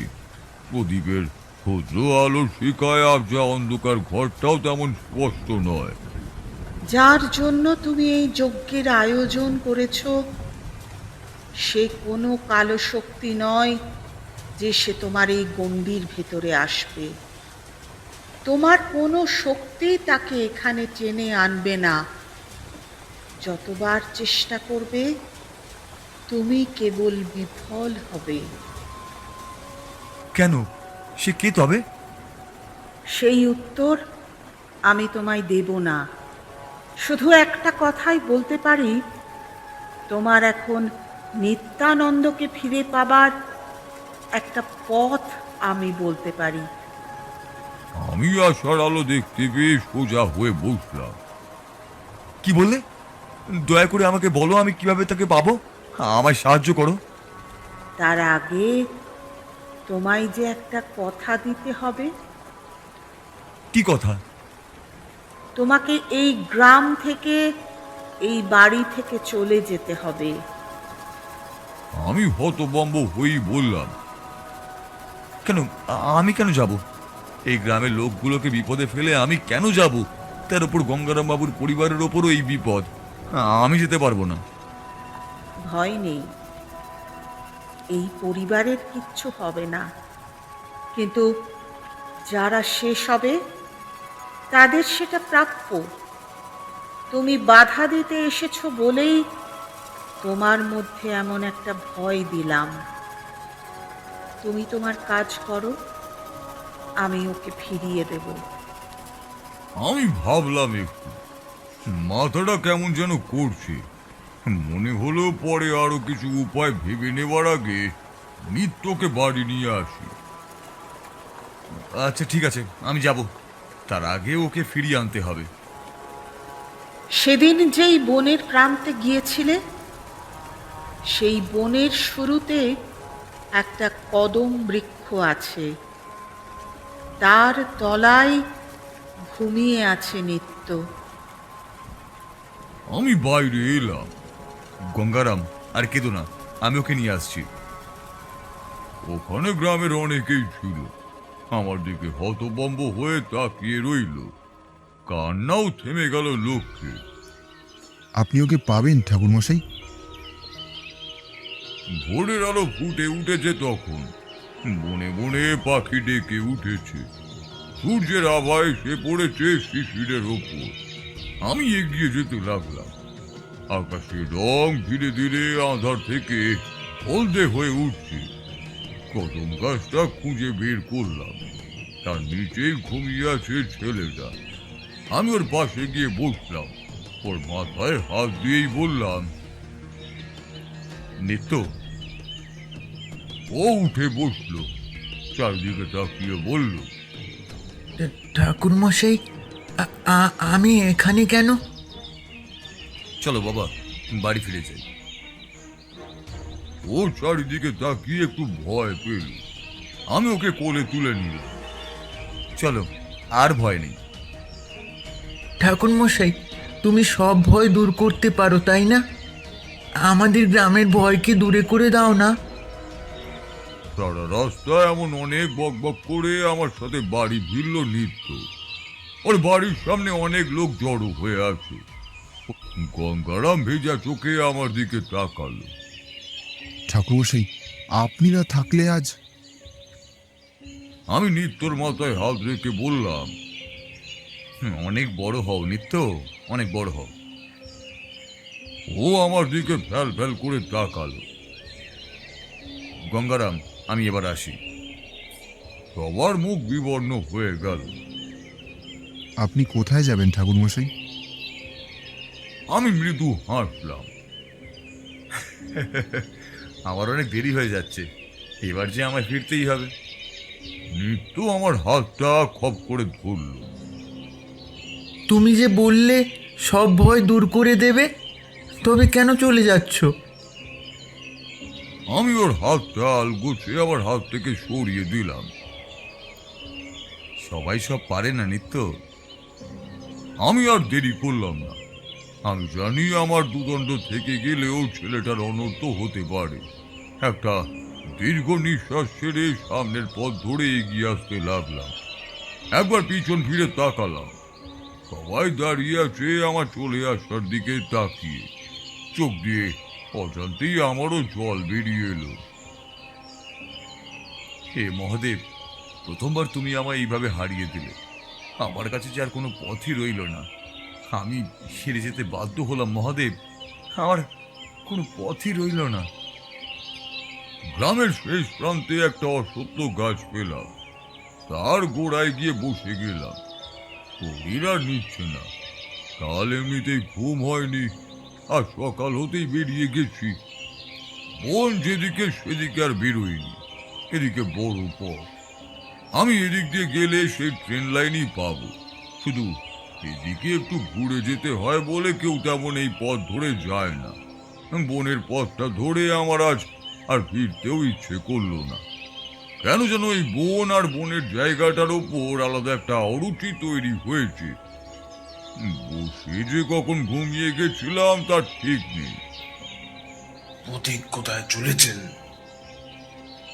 প্রদীপের ক্ষুদ্র আলোর শিখায় আবজা অন্ধকার ঘরটাও তেমন স্পষ্ট নয়। যার জন্য তুমি এই যজ্ঞের আয়োজন করেছ, সে কোনো কালো শক্তি নয় যে সে তোমার এই গণ্ডির ভেতরে আসবে। তোমার কোনো শক্তি তাকে এখানে টেনে আনবে না। যতবার চেষ্টা করবে, তুমি কেবল বিফল হবে। কেন? সে কে তবে? সেই উত্তর আমি তোমায় দেব না। শুধু একটা কথাই বলতে পারি, তোমার এখন নিত্যানন্দকে ফিরে পাবার একটা পথ আমি বলতে পারি। আমি আশার আলো দেখতে পেয়ে সোজা হয়ে বসলাম। কি বললে? দয়া করে আমাকে বলো, আমি কিভাবে তাকে পাবো? আমায় সাহায্য করো। তার আগে তোমায় যে একটা কথা দিতে হবে। কি কথা? তোমাকে এই গ্রাম থেকে, এই বাড়ি থেকে চলে যেতে হবে। আমি হতভম্ব হয়েই বললাম, কেন? আমি কেন যাব? এই গ্রামের লোকগুলোকে বিপদে ফেলে আমি কেন যাব? তার উপর গঙ্গারাম বাবুর পরিবারের ওপরও এই বিপদ। আমি যেতে পারবো না। ভয় নেই, এই পরিবারের কিচ্ছু হবে না। কিন্তু যারা শেষ হবে, তাদের সেটা প্রাপ্য। তুমি বাধা দিতে এসেছো বলেই তোমার মধ্যে এমন একটা ভয় দিলাম। তুমি তোমার কাজ করো, আমি ওকে ফিরিয়ে দেব। আমি ভাবলাম একটু, মাথাটা কেমন যেন করছে। মনে হলো পরে আরো কিছু উপায় ভেবে নেবার আগে নিত্যকে বাড়ি নিয়ে আসি। আচ্ছা ঠিক আছে, আমি যাব, তার আগে ওকে ফিরিয়ে আনতে হবে। সেদিন যেই বনের প্রান্তে গিয়েছিলে, সেই বনের শুরুতে একটা কদম বৃক্ষ আছে, তার তলায় ঘুমিয়ে আছে নিত্য। আমি বাইরে এলাম। গঙ্গারাম, আর কেঁদো না, আমি ওকে নিয়ে আসছি। ওখানে গ্রামের অনেকেই ছিল, আমার দিকে হতবম্ব হয়ে তাকিয়ে রইল। কান্নাও থেমে গেল লোককে। আপনি ওকে পাবেন ঠাকুরমশাই? ভোরের আলো ফুটে উঠেছে তখন, বনে বনে পাখি ডেকে উঠেছে, সূর্যের আভায় সে পড়েছে শিশিরের ওপর। আমি এগিয়ে যেতে লাগলাম। আকাশের রং ধীরে ধীরে আঁধার থেকে হলদে হয়ে উঠছে। কদম গাছটা খুঁজে বের করলাম, তার নিচে ঘুমিয়ে আছে ছেলেটা। আমি ওর পাশে গিয়ে বসলাম, ওর মাথায় হাত দিয়েই বললাম, নিত্য। ও উঠে বসলো, চারদিকে তাকিয়ে বলল, ঠাকুরমশাই, আমি এখানে কেন? চলো বাবা, বাড়ি ফিরে যাই। ও চারিদিকে তাকিয়ে একটু ভয় পেল। আমি ওকে কোলে তুলে নিলাম। চলো, আর ভয় নেই। ঠাকুরমশাই, তুমি সব ভয় দূর করতে পারো, তাই না? আমাদের গ্রামের ভয়কে দূরে করে দাও না। সারা রাস্তায় এমন অনেক বক বক করে আমার সাথে বাড়ি ফিরল নিত্য। ওর বাড়ির সামনে অনেক লোক জড়ো হয়ে আছে। গঙ্গারাম ভেজা চোখে আমার দিকে তাকালো। ঠাকুরমশাই, আপনি না থাকলে আজ। আমি নিত্যর মাথায় হাত রেখে বললাম, অনেক বড় হও নিত্য, অনেক বড় হও। ও আমার দিকে ফ্যাল ফ্যাল করে তাকালো। গঙ্গারাম, আমি এবার আসি। সবার মুখ বিবর্ণ হয়ে গেল। আপনি কোথায় যাবেন ঠাকুরমশাই? আমি মৃদু হাসলাম। আমার অনেক দেরি হয়ে যাচ্ছে, এবার যে আমায় ফিরতেই হবে। নিত্য আমার হাতটা খপ করে ধরল। তুমি যে বললে সব ভয় দূর করে দেবে, তবে কেন চলে যাচ্ছ? আমি ওর হাতটা আলগোছে আমার হাত থেকে সরিয়ে দিলাম। সবাই সব পারে না নিত্য। আমি আর দেরি করলাম না। আমি জানি আমার দুদণ্ড থেকে গেলেও ছেলেটার অনর্থ হতে পারে। একটা দীর্ঘ নিঃশ্বাস ছেড়ে সামনের পথ ধরে এগিয়ে আসতে লাগলাম। একবার পিছন ফিরে তাকালাম, সবাই দাঁড়িয়ে আছে আমার চলে আসার দিকে তাকিয়ে। চোখ দিয়ে অজান্তেই আমারও জল বেরিয়ে এলো। হে মহাদেব, প্রথমবার তুমি আমায় এইভাবে হারিয়ে দিলে। আমার কাছে যে আর কোনো পথই রইল না, আমি হেরে যেতে বাধ্য হলাম মহাদেব। আমার কোনো পথই রইল না। গ্রামের শেষ প্রান্তে একটা অসত্য গাছ পেলাম, তার গোড়ায় গিয়ে বসে গেলাম। শরীর আর নিচ্ছে না, কাল এমনিতেই ঘুম হয়নি, আর সকাল হতেই বেরিয়ে গেছি। মন যেদিকে সেদিকে আর বেরোয়নি। এদিকে বড় পথ, আমি এদিক দিয়ে গেলে সেই ট্রেন লাইনই পাবো। শুধু এদিকে একটু ঘুরে যেতে হয় বলে কেউ তেমন এই পথ ধরে যায় না। বনের পথটা ধরে আমার আজ আর ফিরতেও ইচ্ছে করলো না। কেন যেন এই বন আর বনের জায়গাটার ওপর আলাদা একটা অরুচি তৈরি হয়েছে। বসে যে কখন ঘুমিয়ে গেছিলাম তার ঠিক নেই। পথিক কোথায় চলেছেন?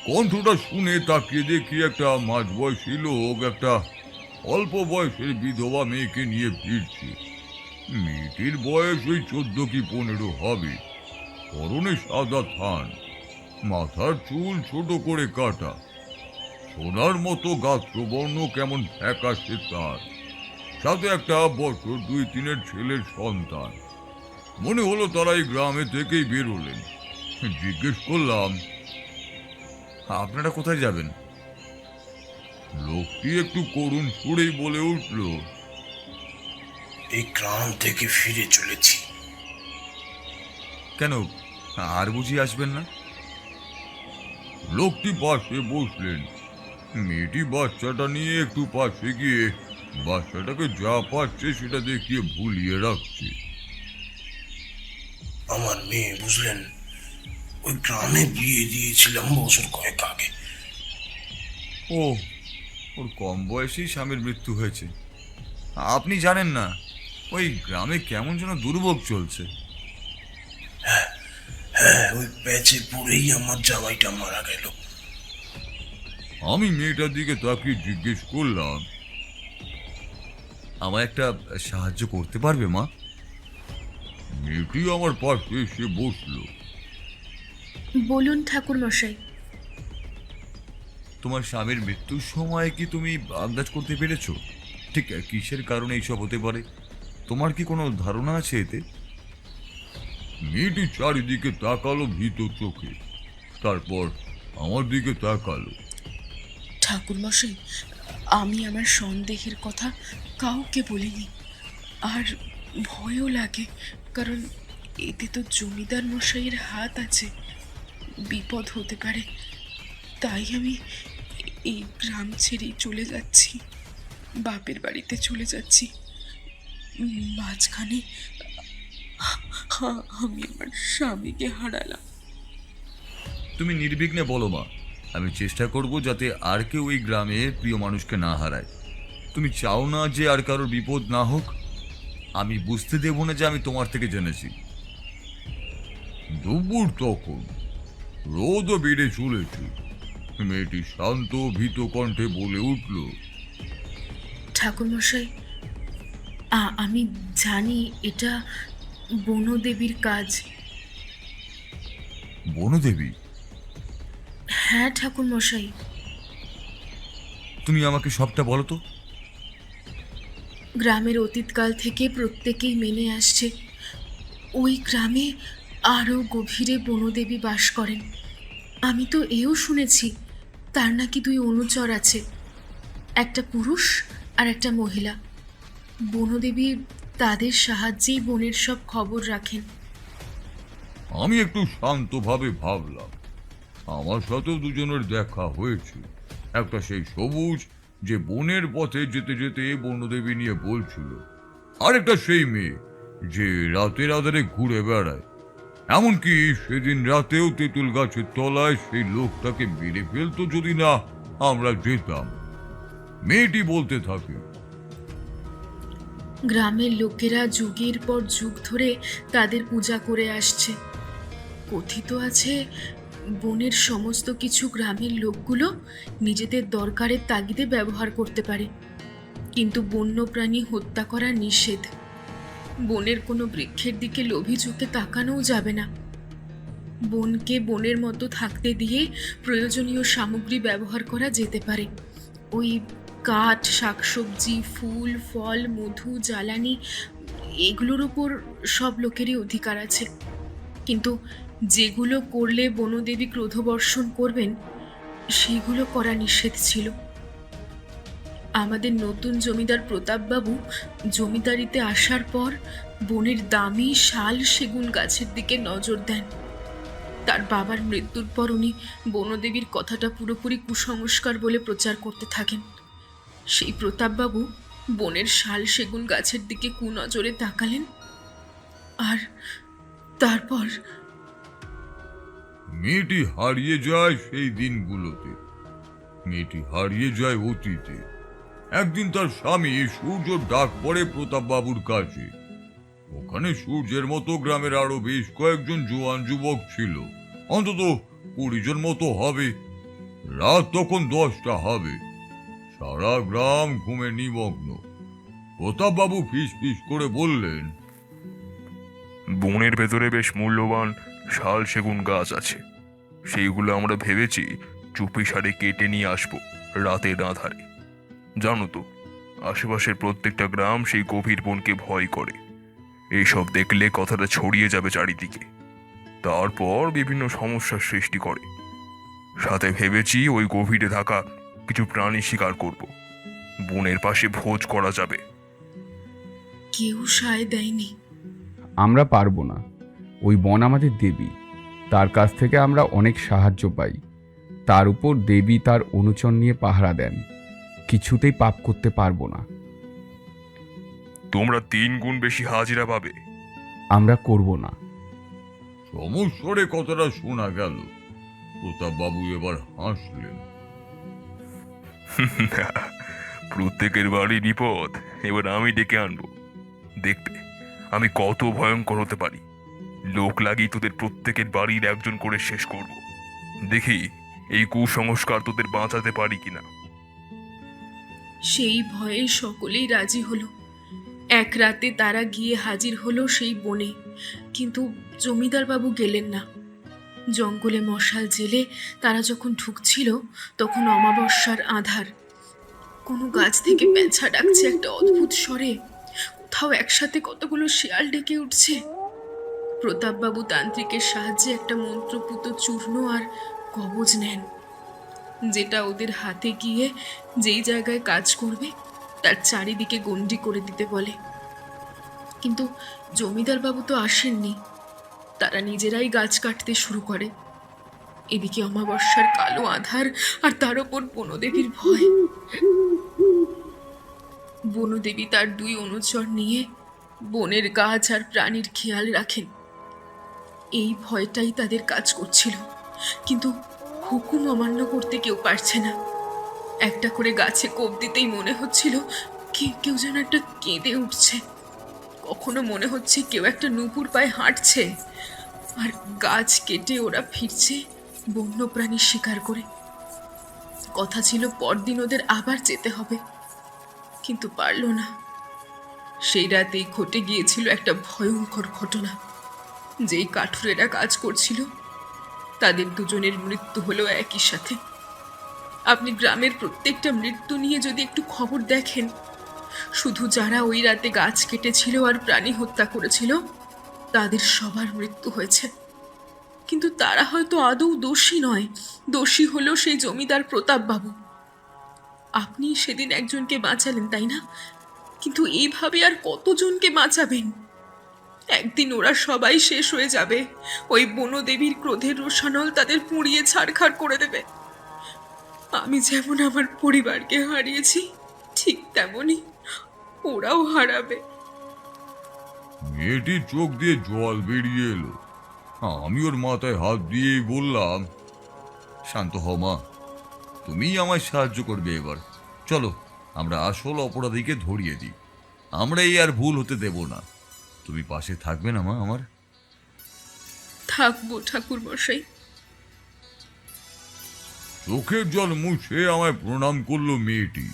কণ্ঠটা শুনে তাকিয়ে দেখি একটা মাঝবয়সী লোক একটা অল্প বয়সের বিধবা মেয়েকে নিয়ে ফিরছে। মেয়েটির বয়স ওই 14 কি 15 হবে। পরনে সাদা থান, মাথার চুল ছোট করে কাটা, সোনার মতো গাত্রবর্ণ কেমন ফ্যাকাশে তার, সাথে একটা বছর 2-3 ছেলের সন্তান। মনে হলো তারা এই গ্রামে থেকেই বেরোলেন। জিজ্ঞেস করলাম, আপনারা কোথায় যাবেন? লোকটি একটু করুণ সুরেই বলে উঠল, এই গ্রাম থেকে ফিরে চলেছি। কেন, আর বুঝি আসবেন না? লোকটি পাশে বসলেন। মেয়েটি বাচ্চাটা নিয়ে একটু পাশে গিয়ে বাচ্চাটাকে যা পাচ্ছে সেটা দেখিয়ে ভুলিয়ে রাখছে। আমার মেয়ে, বুঝলেন, ওই গ্রামে বিয়ে দিয়েছিলাম বছর কয়েক আগে। ও, ওর কম বয়সেই স্বামীর মৃত্যু হয়েছে। আপনি জানেন না ওই গ্রামে কেমন যেন দুর্ভোগ চলছে। হ্যাঁ, ওই প্যাচে পড়েই আমার জামাইটা মারা গেল। আমি মেয়েটার দিকে তাকিয়ে জিজ্ঞেস করলাম, আমায় একটা সাহায্য করতে পারবে মা? মেয়েটি আমার পাশে এসে বসলো। বলুন ঠাকুর মশাই। তোমার স্বামীর মৃত্যুর সময় কি তুমি আন্দাজ করতে পেরেছো ঠিক কিসের কারণে এইসব হতে পারে? তোমার কি কোনো ধারণা আছে এতে? মেয়েটি চারিদিকে তাকালো ভীত চোখে, তারপর আমার দিকে তাকালো। ঠাকুর মশাই, আমি আমার সন্দেহের কথা কাউকে বলিনি, আর ভয়ও লাগে, কারণ এতে তো জমিদার মশাইয়ের হাত আছে, বিপদ হতে পারে। তাই আমি এই গ্রাম ছেড়েই চলে যাচ্ছি, বাপের বাড়িতে চলে যাচ্ছি। মাঝখানে আমি আমার স্বামীকে হারালাম। তুমি নির্বিঘ্নে বলো মা, আমি চেষ্টা করব যাতে আর কেউ এই গ্রামে প্রিয় মানুষকে না হারায়। তুমি চাও না যে আর কারোর বিপদ না হোক? আমি বুঝতে দেব না যে আমি তোমার থেকে জেনেছি। দুপুর তখন, রোদও বেড়ে চলেছে। মেয়েটি শান্ত ভীত কণ্ঠে বলে উঠল, ঠাকুর মশাই, আমি জানি এটা বনদেবীর কাজ। বনদেবী? হ্যাঁ ঠাকুর মশাই। তুমি আমাকে সবটা বলো তো। গ্রামের অতীতকাল থেকে প্রত্যেকেই মেনে আসছে ওই গ্রামে আরও গভীরে বনদেবী বাস করেন। আমি তো এও শুনেছি তার নাকি 2 অনুচর আছে, একটা পুরুষ আর একটা মহিলা। বনদেবী তাদের সাহায্যেই বনের সব খবর রাখেন। আমি একটু শান্তভাবে ভাবলাম, আমার সাথেও দুজনের দেখা হয়েছে। একটা সেই সবুজ যে বনের পথে যেতে যেতে বনদেবী নিয়ে বলছিল, আর একটা সেই মেয়ে যে রাতের আধারে ঘুরে বেড়ায়। এমনকি সেদিন রাতেও তেঁতুল গাছের তলায় সেই লোকটাকে মেরে ফেলতো যদি না আমরা যেতাম। মেয়েটি বলতে থাকে, গ্রামের লোকেরা যুগের পর যুগ ধরে তাদের পূজা করে আসছে। কথিত আছে বনের সমস্ত কিছু গ্রামের লোকগুলো নিজেদের দরকারের তাগিদে ব্যবহার করতে পারে, কিন্তু বন্যপ্রাণী হত্যা করা নিষেধ। বনের কোনো বৃক্ষের দিকে লোভী চোখে তাকানোও যাবে না। বনকে বনের মতো থাকতে দিয়ে প্রয়োজনীয় সামগ্রী ব্যবহার করা যেতে পারে। ওই কাঠ, শাকসবজি, ফুল, ফল, মধু, জ্বালানি, এগুলোর উপর সব লোকেরই অধিকার আছে, কিন্তু যেগুলো করলে বনদেবী ক্রোধবর্ষণ করবেন সেগুলো করা নিষেধ ছিল। আমাদের নতুন জমিদার প্রতাপবাবু জমিদারিতে আসার পর বনের দামি শাল সেগুন গাছের দিকে নজর দেন। তার বাবার মৃত্যুর পর উনি বনদেবীর কথাটা পুরোপুরি কুসংস্কার বলে প্রচার করতে থাকেন। সেই প্রতাপবাবু বনের শাল সেগুন গাছের দিকে কুনজরে তাকালেন, আর তারপর মেয়েটি হারিয়ে যায় সেই দিনগুলোতে। মেয়েটি হারিয়ে যায় অতীতে। একদিন তার স্বামী সূর্য ডাক পড়ে প্রতাপবাবুর কাছে। ওখানে সূর্যের মতো গ্রামের আরো বেশ কয়েকজন জোয়ান যুবক ছিল, অন্তত 20 জন মতো হবে। রাত তখন 10টা হবে। সারা গ্রাম ঘুমে নিমগ্ন। প্রতাপবাবু ফিস ফিস করে বললেন, বনের ভেতরে বেশ মূল্যবান শাল সেগুন গাছ আছে, সেইগুলো আমরা ভেবেছি চুপি সারে কেটে নিয়ে আসবো রাতের আঁধারে। জানো তো, আশেপাশের প্রত্যেকটা গ্রাম সেই গভীর বনকে ভয় করে। এইসব দেখলে কথাটা ছড়িয়ে যাবে চারিদিকে, তারপর বিভিন্ন সমস্যার সৃষ্টি করে। সাথে ভেবেছি ওই গভীরে থাকা কিছু প্রাণী শিকার করব, বনের পাশে ভোজ করা যাবে। কেউ সায় দেয়নি। আমরা পারবো না। ওই বন আমাদের দেবী, তার কাছ থেকে আমরা অনেক সাহায্য পাই। তার উপর দেবী তার অনুচর নিয়ে পাহারা দেন, কিছুতেই পাপ করতে পারবো না। তোমরা 3 গুণ বেশি হাজিরা পাবে। আমরা করব না। সমস্বরে কথাটা শোনা গেল। প্রতাপ বাবু এবার হাসলেন। প্রত্যেকের বাড়ি বিপদ এবার আমি ডেকে আনবো। দেখবে আমি কত ভয়ঙ্কর হতে পারি। লোক লাগিয়ে তোদের প্রত্যেকের বাড়ির একজন করে শেষ করব। দেখি এই কুসংস্কার তোদের বাঁচাতে পারি কিনা। সেই ভয়ে সকলেই রাজি হলো। এক রাতে তারা গিয়ে হাজির হলো সেই বনে, কিন্তু জমিদার বাবু গেলেন না। জঙ্গলে মশাল জেলে তারা যখন ঢুকছিল তখন অমাবস্যার আঁধার। কোনো গাছ থেকে পেঁচা ডাকছে একটা অদ্ভুত স্বরে, কোথাও একসাথে কতগুলো শিয়াল ডেকে উঠছে। প্রতাপবাবু তান্ত্রিকের সাহায্যে একটা মন্ত্রপুত চূর্ণ আর কবজ নেন, যেটা ওদের হাতে গিয়ে যেই জায়গায় কাজ করবে তার চারিদিকে গণ্ডি করে দিতে বলে। কিন্তু জমিদার বাবু তো আসেননি, তারা নিজেরাই গাছ কাটতে শুরু করে। এদিকে অমাবস্যার কালো আধার, আর তার ওপর বনদেবীর ভয়। বনদেবী তার 2 অনুচর নিয়ে বনের গাছ আর প্রাণীর খেয়াল রাখেন। এই ভয়টাই তাদের কাজ করছিল, কিন্তু হুকুম অমান্য করতে কেউ পারছে না। একটা করে গাছে কোপ দিতেই মনে হচ্ছিল কেউ যেন একটা কেঁদে উঠছে। কখনো মনে হচ্ছে কেউ একটা নুপুর পায়ে হাঁটছে, আর গাছ কেটে ওরা ফিরছে বন্যপ্রাণী শিকার করে। কথা ছিল পরদিন ওদের আবার যেতে হবে, কিন্তু পারল না। সেই রাতেই ঘটে গিয়েছিল একটা ভয়ঙ্কর ঘটনা। যেই কাঠুরেরা কাজ করছিল তাদের 2 জনের মৃত্যু হলো একই সাথে। আপনি গ্রামের প্রত্যেকটা মৃত্যু নিয়ে যদি একটু খবর দেখেন, শুধু যারা ওই রাতে গাছ কেটেছিল আর প্রাণী হত্যা করেছিল তাদের সবার মৃত্যু হয়েছে। কিন্তু তারা হয়তো আদৌ দোষী নয়, দোষী হলো সেই জমিদার প্রতাপবাবু। আপনি সেদিন একজনকে বাঁচালেন, তাই না? কিন্তু এইভাবে আর কতজনকে বাঁচাবেন? একদিন ওরা সবাই শেষ হয়ে যাবে। ওই বনদেবীর ক্রোধের রোষানল তাদের পুড়িয়ে ছারখার করে দেবে। আমি যেমন আমার পরিবারকে হারিয়েছি, ঠিক তেমনই ওরাও হারাবে। মেয়েটির চোখ দিয়ে জল বেরিয়ে এলো। আমি ওর মাথায় হাত দিয়েই বললাম, শান্ত হও মা, তুমি আমায় সাহায্য করবে। এবার চলো আমরা আসল অপরাধীকে ধরিয়ে দিই। আমরা এই আর ভুল হতে দেব না। তুমি পাশে থাকবে না মা আমার? থাকবো ঠাকুর মশাই। চোখের জল মুছে আমায় প্রণাম করলো মেয়েটি।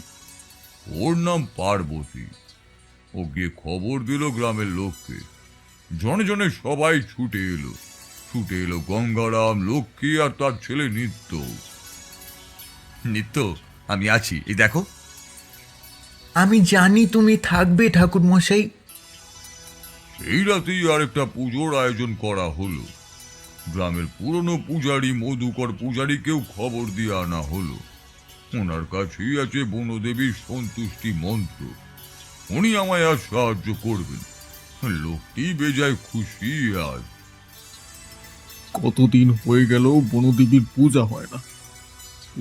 ওর নাম পার্বতী। ও গিয়ে খবর দিল গ্রামের লোককে। জনে জনে সবাই ছুটে এলো গঙ্গারাম, লক্ষ্মী আর তার ছেলে নিত্য। নিত্য, আমি আছি, এই দেখো। আমি জানি তুমি থাকবে ঠাকুর মশাই। সেই রাতেই আরেকটা পুজোর আয়োজন করা হলো। গ্রামের পুরনো পূজারী মধুকর পূজারীকেও খবর দিয়ে আনা হলো। ওনার কাছেই আছে বনদেবীর সন্তুষ্টি মন্ত্র। উনি আমায় আজ সাহায্য করবেন। লোকটি বেজায় খুশি। আজ কতদিন হয়ে গেল বনদেবীর পূজা হয় না,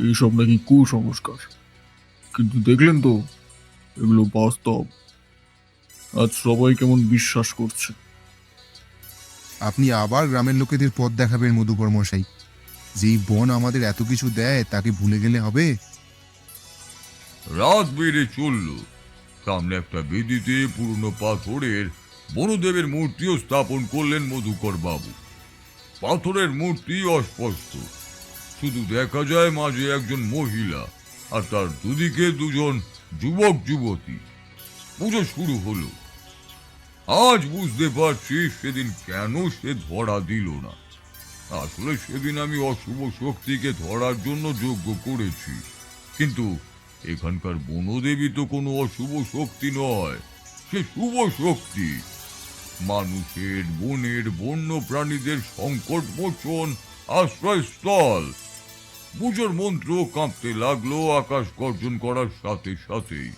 এইসব নাকি কুসংস্কার। কিন্তু দেখলেন তো, এগুলো বাস্তব। আজ সবাই কেমন বিশ্বাস করছে। আপনি আবার গ্রামের লোকেদের পথ দেখাবেন মধুকর মশাই। যেই বন আমাদের এত কিছু দেয় তাকে ভুলে গেলে হবে? রাত বেড়ে চলল। সামনে একটা বেদিতে পুরনো পাথরের বনদেবের মূর্তিও স্থাপন করলেন মধুকর বাবু। পাথরের মূর্তি অস্পষ্ট, শুধু দেখা যায় মাঝে একজন মহিলা আর তার দুদিকে 2 জন যুবক যুবতী। পুজো শুরু হলো। আজ বুঝতে পারছি সেদিন কেন সে ধরা দিল না। আসলে সেদিন আমি অশুভ শক্তিকে ধরার জন্য যজ্ঞ করেছি, কিন্তু এখানকার বনদেবী তো কোনো অশুভ শক্তি নয়, সে শুভ শক্তি। মানুষের, বনের, বন্য প্রাণীদের সংকট মোচন আশ্রয়স্থল। পুজোর মন্ত্র কাঁপতে লাগলো আকাশ গর্জন করার সাথে সাথেই।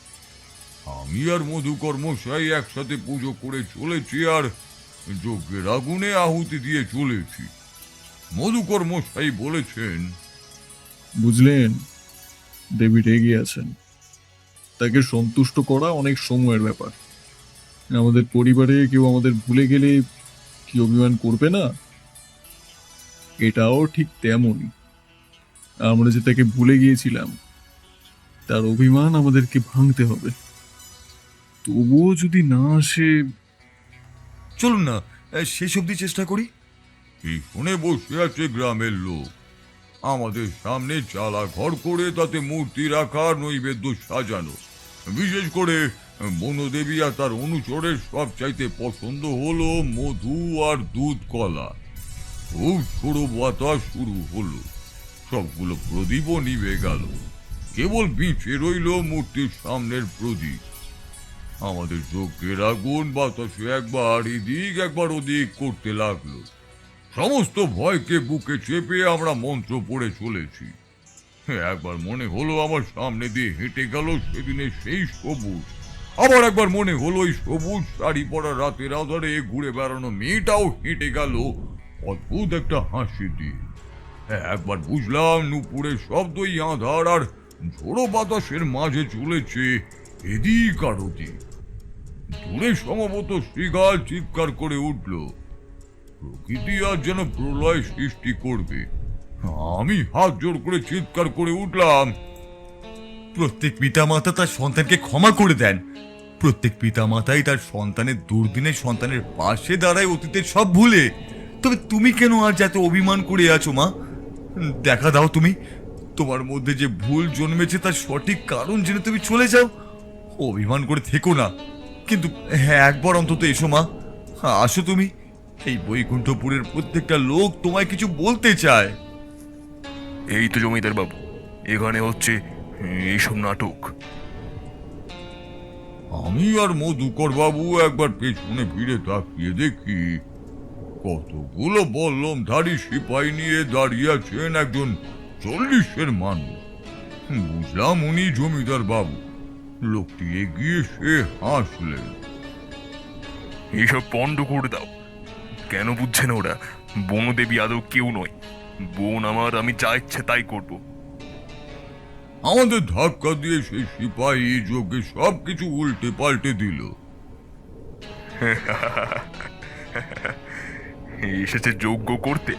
আমি আর মধুকর মশাই একসাথে পুজো করে চলেছি আর যজ্ঞের আগুনে আহুতি দিয়ে চলেছি। মধুকর মশাই বলেছেন, বুঝলেন, দেবী রেগে আছেন। তাকে সন্তুষ্ট করা অনেক সময়ের ব্যাপার। আমাদের পরিবারে কেউ আমাদের ভুলে গেলে কি অভিমান করবে না? এটাও ঠিক তেমনই। আমরা যে তাকে ভুলে গিয়েছিলাম, তার অভিমান আমাদেরকে ভাঙতে হবে। তবুও যদি না আসে, চলুন না শেষ অবধি চেষ্টা করি। পিছনে বসে আছে গ্রামের লোক। আমাদের সামনে চালা ঘর করে তাতে মূর্তি রাখা, নৈবেদ্য সাজানো। বিশেষ করে বনদেবী আর তার অনুচরের সব চাইতে পছন্দ হলো মধু আর দুধ কলা। খুব ছোড়ো বাতাস শুরু হলো, সবগুলো প্রদীপও নিভে গেল। কেবল বিঁচে রইল মূর্তির সামনের প্রদীপ। আমাদের যজ্ঞের আগুন বাতাসে একবার এদিক একবার ওদিক করতে লাগলো। সমস্ত ভয়কে বুকে চেপে আমরা মন্ত্র পড়ে চলেছি। একবার মনে হলো আমার সামনে দিয়ে হেঁটে গেল সেদিনের সেই সবুজ। আবার একবার মনে হলো ওই সবুজ শাড়ি পরা রাতের আধারে ঘুরে বেড়ানো মেয়েটাও হেঁটে গেল অদ্ভুত একটা হাসি দিয়ে। একবার বুঝলাম নুপুরের শব্দই আঁধার আর ঝোড়ো বাতাসের মাঝে চলেছে এদিক আর ওদিক। দূরে সম্ভবত শ্রীগাল চিৎকার করে উঠল, প্রকৃতি আজ যেন প্রলয় সৃষ্টি করবে। আমি হাত জোর করে চিৎকার করে উঠলাম, প্রত্যেক পিতামাতা তার সন্তানকে ক্ষমা করে দেন। প্রত্যেক পিতামাতাই তার সন্তানের দুর্দিনে সন্তানের পাশে দাঁড়ায় অতীতের সব ভুলে। তবে তুমি কেন আজ এত অভিমান করে আছো মা? দেখা দাও, তুমি তোমার মধ্যে যে ভুল জন্মেছে তার সঠিক কারণ জেনে তুমি চলে যাও। অভিমান করে থেকো না, কিন্তু হ্যাঁ, একবার অন্তত এসো মা। আসো তুমি। এই বৈকুণ্ঠপুরের প্রত্যেকটা লোক তোমায় কিছু বলতে চায়। এই তো জমিদার বাবু, এখানে হচ্ছে এইসব নাটক। আমি আর মধুকর বাবু একবার পেছনে ফিরে তাকিয়ে দেখি কতগুলো বল্লমধারী সিপাহী নিয়ে দাঁড়িয়ে আছেন একজন 40-এর মানুষ। বুঝলাম উনি জমিদার বাবু। লোকটি এগিয়ে সে হাসলেন, এইসব পণ্ড করে দাও। কেন বুঝছে না ওরা? বনদেবী আদৌ কেউ নয়। বোন আমার, আমি যা ইচ্ছে তাই করব। আমাদের ধাক্কা দিয়ে সেই সিপাহী যোগে সবকিছু উল্টে পাল্টে দিল। এসেছে যজ্ঞ করতে,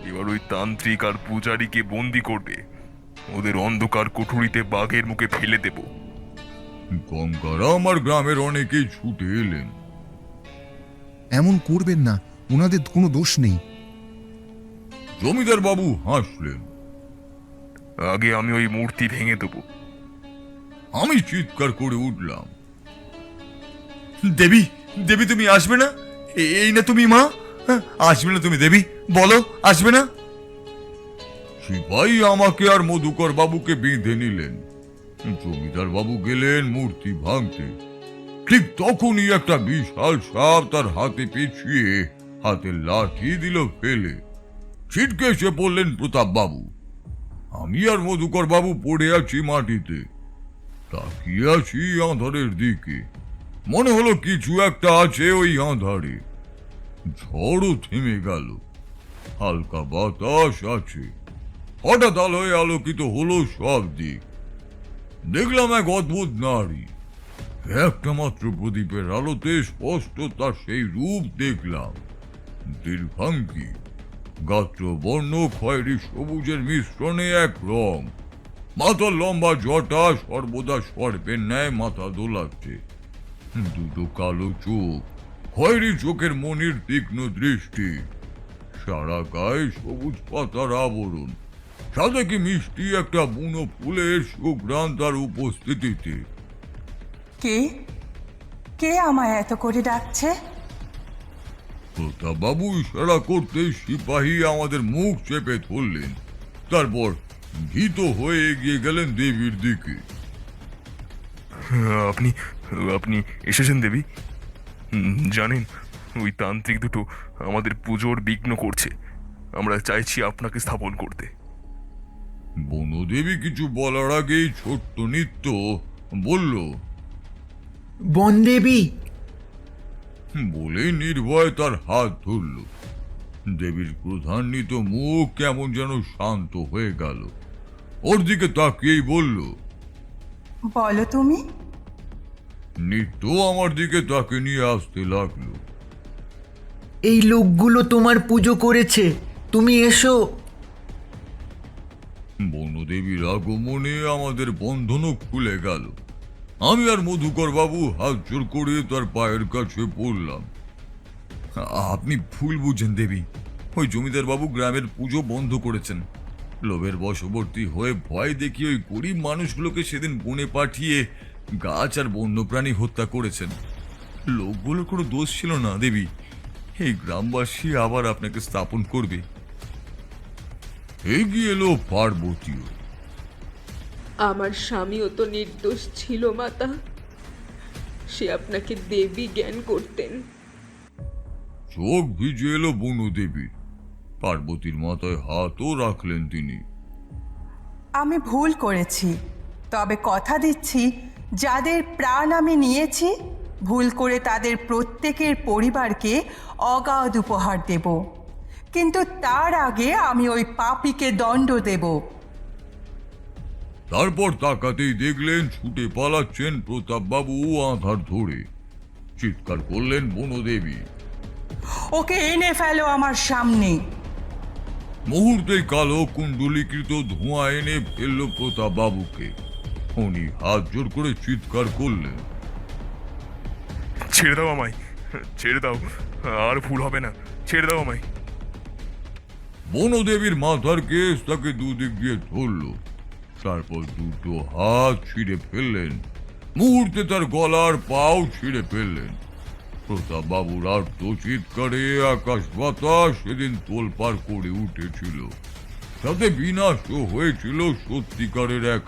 এবার ওই তান্ত্রিক আর পূজারীকে বন্দি করবে। ওদের অন্ধকার কুঠুরিতে বাঘের মুখে ফেলে দেব। গঙ্গারা আমার গ্রামের অনেকেই ছুটে এলেন। এমন করবেন না, ওনাদের কোনো দোষ নেই। জমিদার বাবু হাসলেন, আগে আমি ওই মূর্তি ভেঙে দেব। আমি চিৎকার করে উঠলাম, দেবী, দেবী তুমি আসবে না? এই না তুমি মা? আসবে না তুমি দেবী? বলো, আসবে না? সিপাহী আমাকে আর মধুকর বাবুকে বেঁধে নিলেন। জমিদার বাবু গেলেন মূর্তি ভাঙতে। ঠিক তখনই একটা বিশাল সাপ তার হাতে পেঁচিয়ে হাতে লাঠি দিল ফেলে। ছিটকে এসে পড়লেন প্রতাপ বাবু। আমি আর মধুকর বাবু পড়ে আছি মাটিতে, তাকিয়ে আছি আঁধারের দিকে। মনে হলো কিছু একটা আছে ওই আঁধারে। ঝড়ও থেমে গেল, হালকা বাতাস আছে। হঠাৎ আলোয় আলোকিত হলো সব দিক। দেখলাম এক অদ্ভুত নারী। একটা মাত্র প্রদীপের আলোতে স্পষ্ট তার সেই রূপ দেখলাম। দীর্ঘাঙ্গী, গাত্রবর্ণ খয়েরি সবুজের মিশ্রণে এক রং। মাথার লম্বা জটা সর্বদা সর্পের ন্যায় মাথা দোলাচ্ছে। দুটো কালো চোখ, খয়েরি চোখের মনির তীক্ষ্ণ দৃষ্টি। সারা গায়ে সবুজ পাতার আবরণ, সাথে কি মিষ্টি একটা বুনো ফুলের সুঘ্রাণ তার উপস্থিতিতে। কে কে আমায় এত করে ডাকছে? প্রতাপ বাবু ইশারা করতে সিপাহী আমাদের মুখ চেপে ধরলেন। তারপর ভীত হয়ে এগিয়ে গেলেন দেবীর দিকে। আপনি আপনি এসেছেন দেবী? জানেন, ওই তান্ত্রিক দুটো আমাদের পুজোর বিঘ্ন করছে। আমরা চাইছি আপনাকে স্থাপন করতে। বনদেবী কিছু বলার আগেই ছোট্ট নিত্য বলল, বনদেবী বলে নির্ভয় তার হাত ধরল। দেবীর ক্রোধান্বিত মুখ কেমন যেন শান্ত হয়ে গেল। ওর দিকে তাকিয়েই বলল, বলো তুমি। নিত্য আমার দিকে তাকে নিয়ে আসতে লাগলো। এই লোকগুলো তোমার পুজো করেছে, তুমি এসো। বনদেবীর আগমনে আমাদের বন্ধনও খুলে গেল। আমি আর মধুকর বাবু হাত জোর করে তার পায়ের কাছে পড়লাম। আপনি ভুল বুঝছেন দেবী, ওই জমিদার বাবু গ্রামের পুজো বন্ধ করেছেন। লোভের বশবর্তী হয়ে ভয় দেখিয়ে ওই গরিব মানুষগুলোকে সেদিন বনে পাঠিয়ে গাছ আর বন্যপ্রাণী হত্যা করেছেন। লোকগুলোর কোনো দোষ ছিল না দেবী। এই গ্রামবাসী আবার আপনাকে স্থাপন করবে। এগিয়ে এলো পার্বতীও। আমার স্বামীও তো নির্দোষ ছিল মাতা, সে আপনাকে দেবী জ্ঞান করতেন। চোখ ভিজে এলো বনদেবীর। পার্বতীর মাথায় হাতও রাখলেন তিনি। আমি ভুল করেছি, তবে কথা দিচ্ছি যাদের প্রাণ আমি নিয়েছি ভুল করে তাদের প্রত্যেকের পরিবারকে অগাধ উপহার দেব, কিন্তু তার আগে আমি ওই পাপীকে দণ্ড দেব। তারপর তাকাতেই দেখলেন ছুটে পালাচ্ছেন প্রতাপবাবু আধার ধরে। চিৎকার করলেন বনদেবী, ওকে এনে ফেলো আমার সামনে। মুহূর্তে কালো কুণ্ডলীকৃত ধোঁয়া এনে ফেলল প্রতাপবাবুকে। উনি হাত জোর করে চিৎকার করলেন, ছেড়ে দাও আমায়, ছেড়ে দাও, আর ভুল হবে না, ছেড়ে দাও আমায়। বনদেবীর মাথার কেশ তাকে দুদিক দিয়ে ধরল। তারপর দুটো হাত ছিঁড়ে ফেললেন। মুহূর্তে তার গলার পাও ছিঁড়ে ফেললেন। প্রতাপবাবুর আর্ত চিৎকারে আকাশ বাতাস সেদিন তোলপাড় করে উঠেছিল। তাতে বিনাশও হয়েছিল সত্যিকারের এক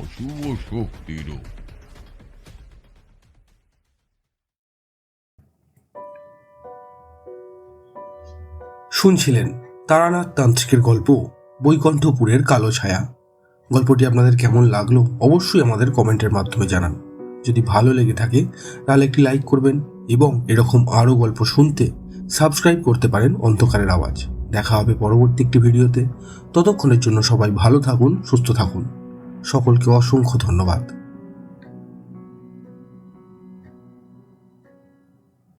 অশুভ শক্তিরও। শুনছিলেন তারানাথ তান্ত্রিকের গল্প বৈকুণ্ঠপুরের কালো ছায়া। গল্পটি আপনাদের কেমন লাগলো অবশ্যই আমাদের কমেন্টের মাধ্যমে জানান। যদি ভালো লেগে থাকে তাহলে একটি লাইক করবেন এবং এরকম আরও গল্প শুনতে সাবস্ক্রাইব করতে পারেন অন্ধকারের আওয়াজ। দেখা হবে পরবর্তী একটি ভিডিওতে। ততক্ষণের জন্য সবাই ভালো থাকুন, সুস্থ থাকুন। সকলকে অসংখ্য ধন্যবাদ।